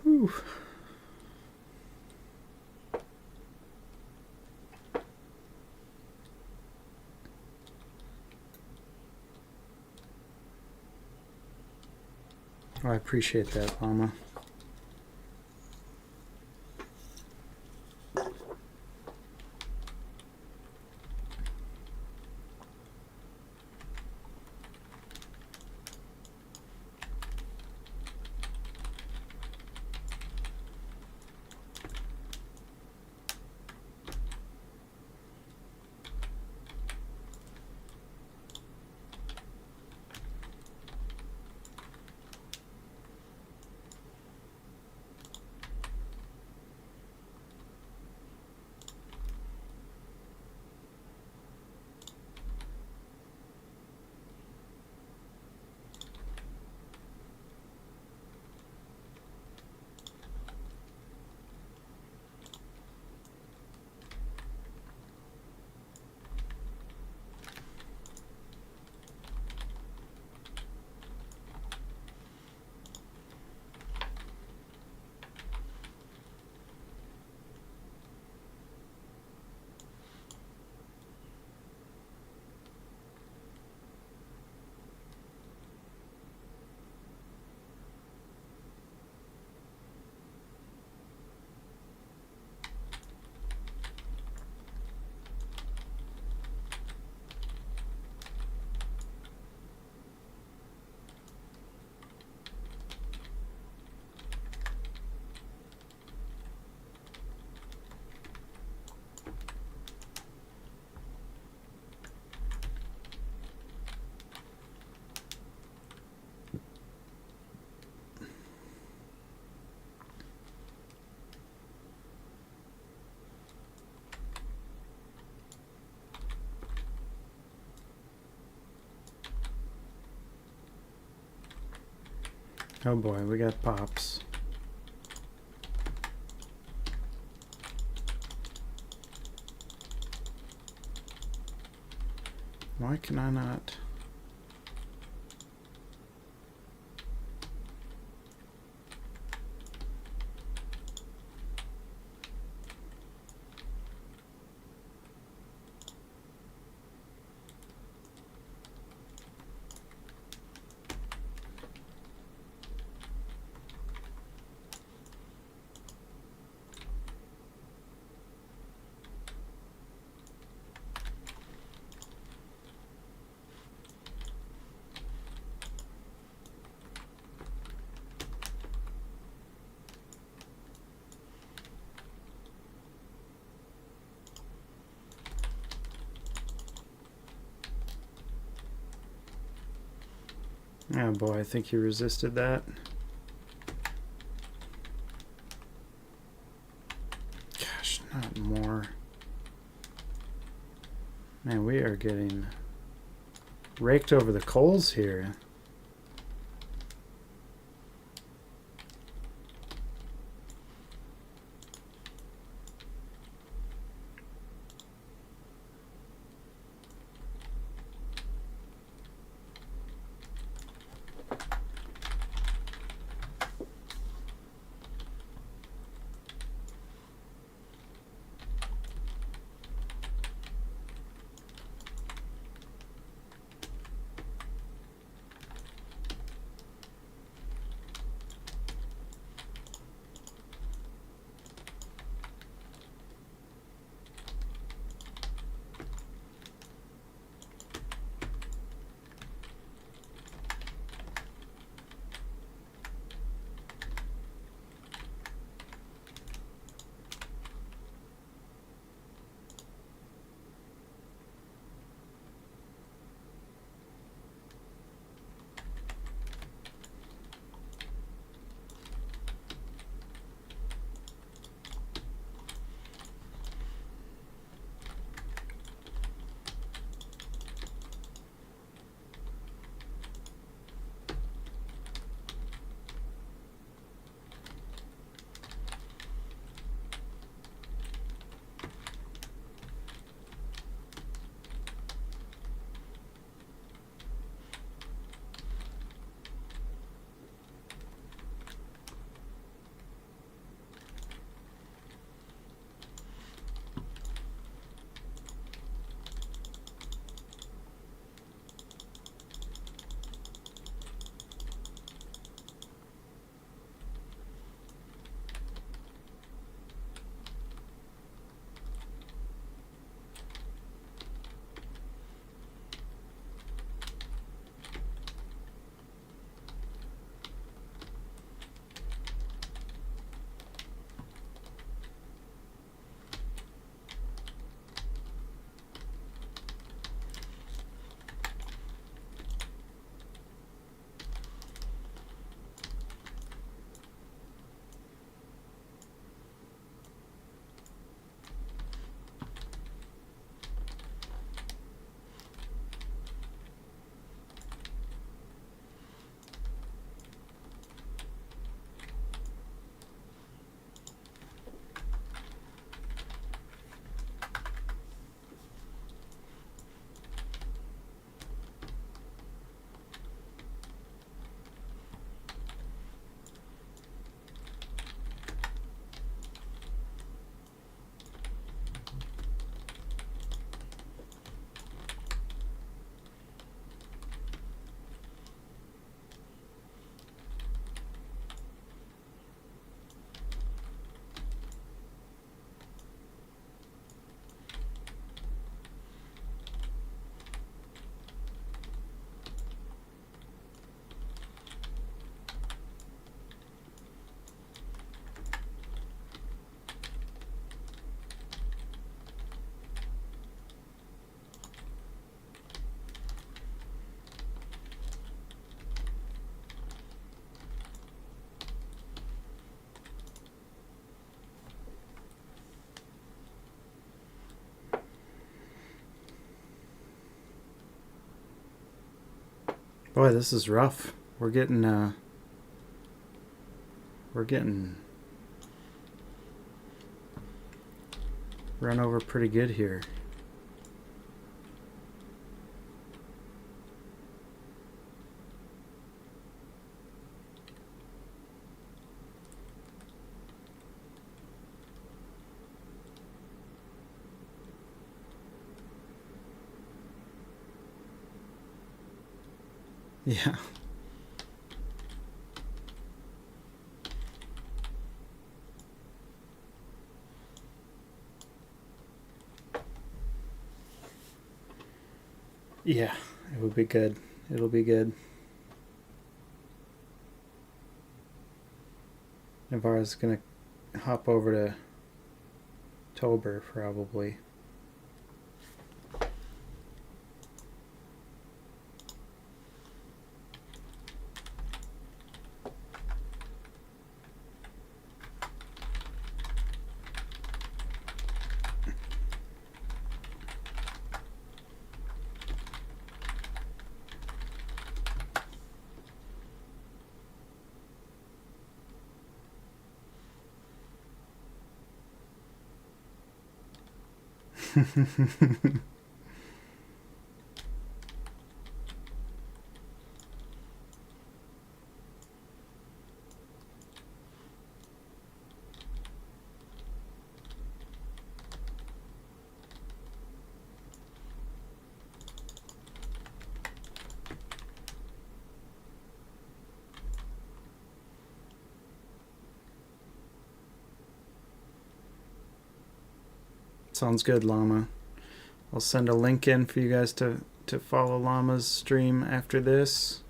Whew. Oh, I appreciate that, Llama. Oh boy, we got pops. Why can I not? Oh boy, I think he resisted that. Gosh, not more. Man, we are getting raked over the coals here. Boy, this is rough. We're getting we're getting run over pretty good here. Yeah. Yeah, it would be good. It'll be good. Navarre's gonna hop over to Tober probably. Sounds good, Llama. I'll send a link in for you guys to follow Llama's stream after this.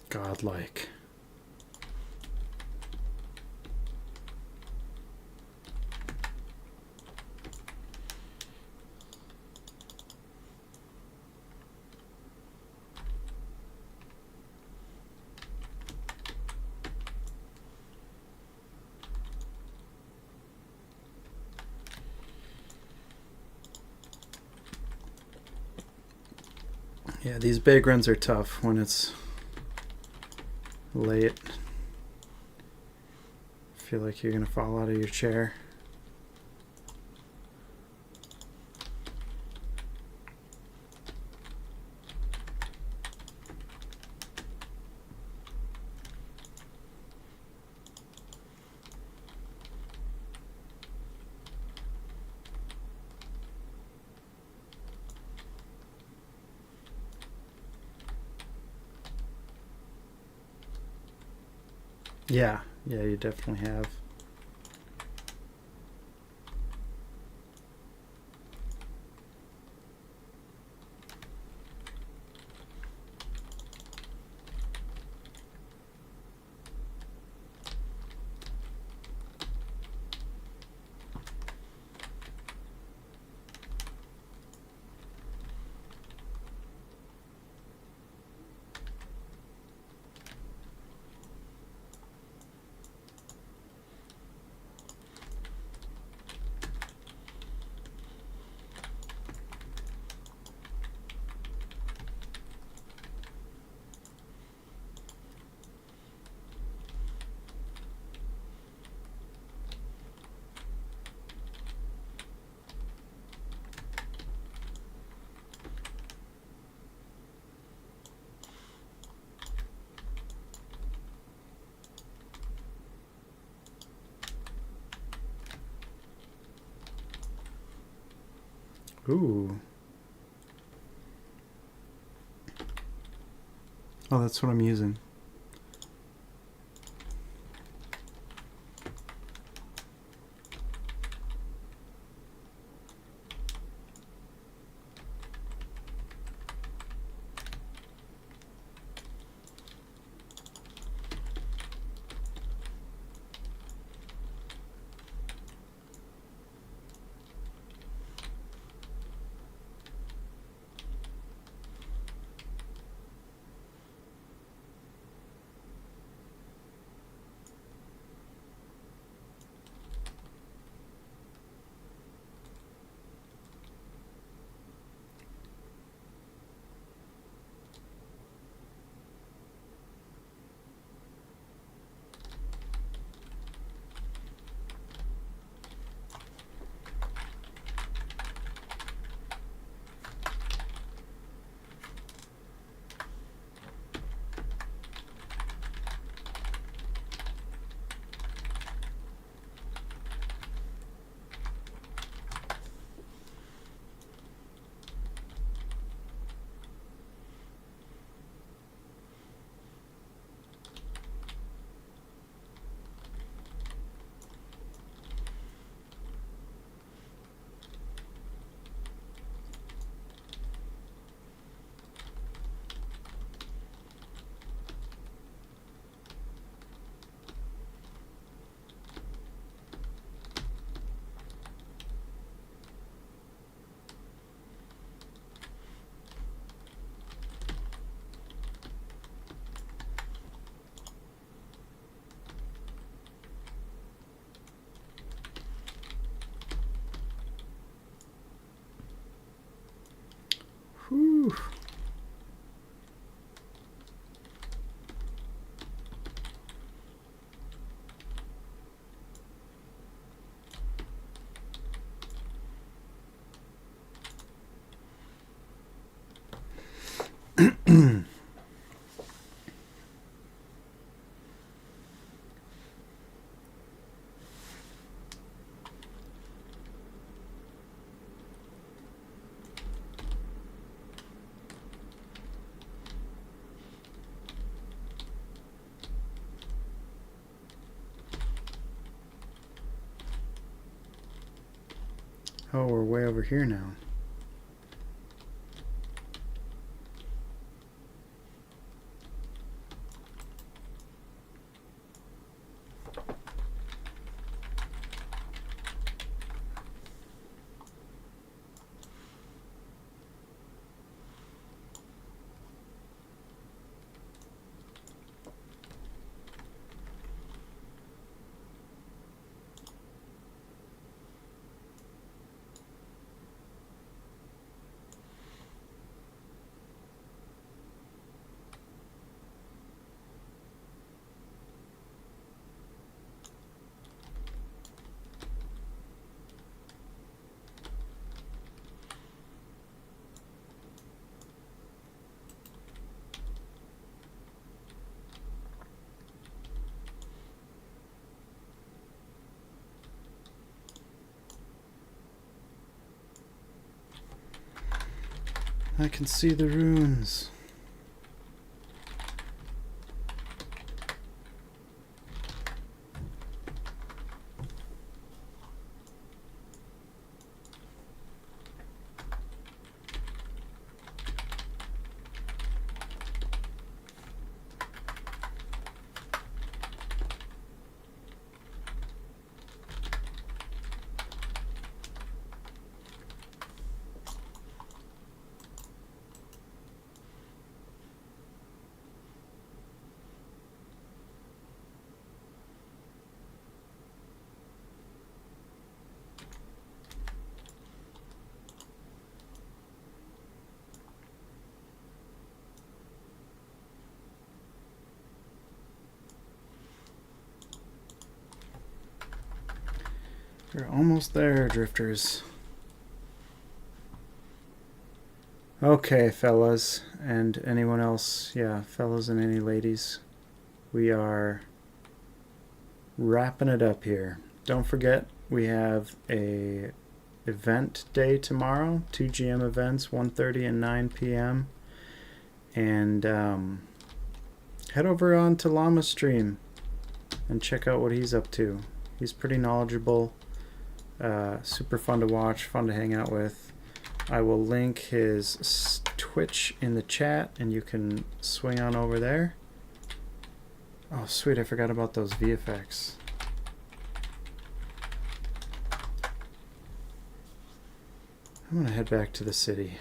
Godlike. Yeah, these big runs are tough when it's late. Feel like you're gonna fall out of your chair. Yeah, you definitely have. Ooh. Oh, that's what I'm using. Whew. Oh, we're way over here now. I can see the runes. We're almost there, drifters. Okay, fellas, and anyone else, yeah, fellas and any ladies, we are wrapping it up here. Don't forget, we have a event day tomorrow. 2 GM events, 1:30 and 9 PM. And head over on to Llama's stream and check out what he's up to. He's pretty knowledgeable, super fun to watch, fun to hang out with. I will link his Twitch in the chat, and you can swing on over there. Oh, sweet, I forgot about those VFX. I'm gonna head back to the city.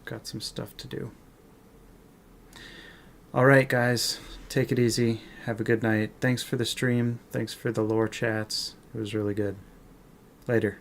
Got some stuff to do. All right, guys, take it easy. Have a good night. Thanks for the stream. Thanks for the lore chats. It was really good. Later.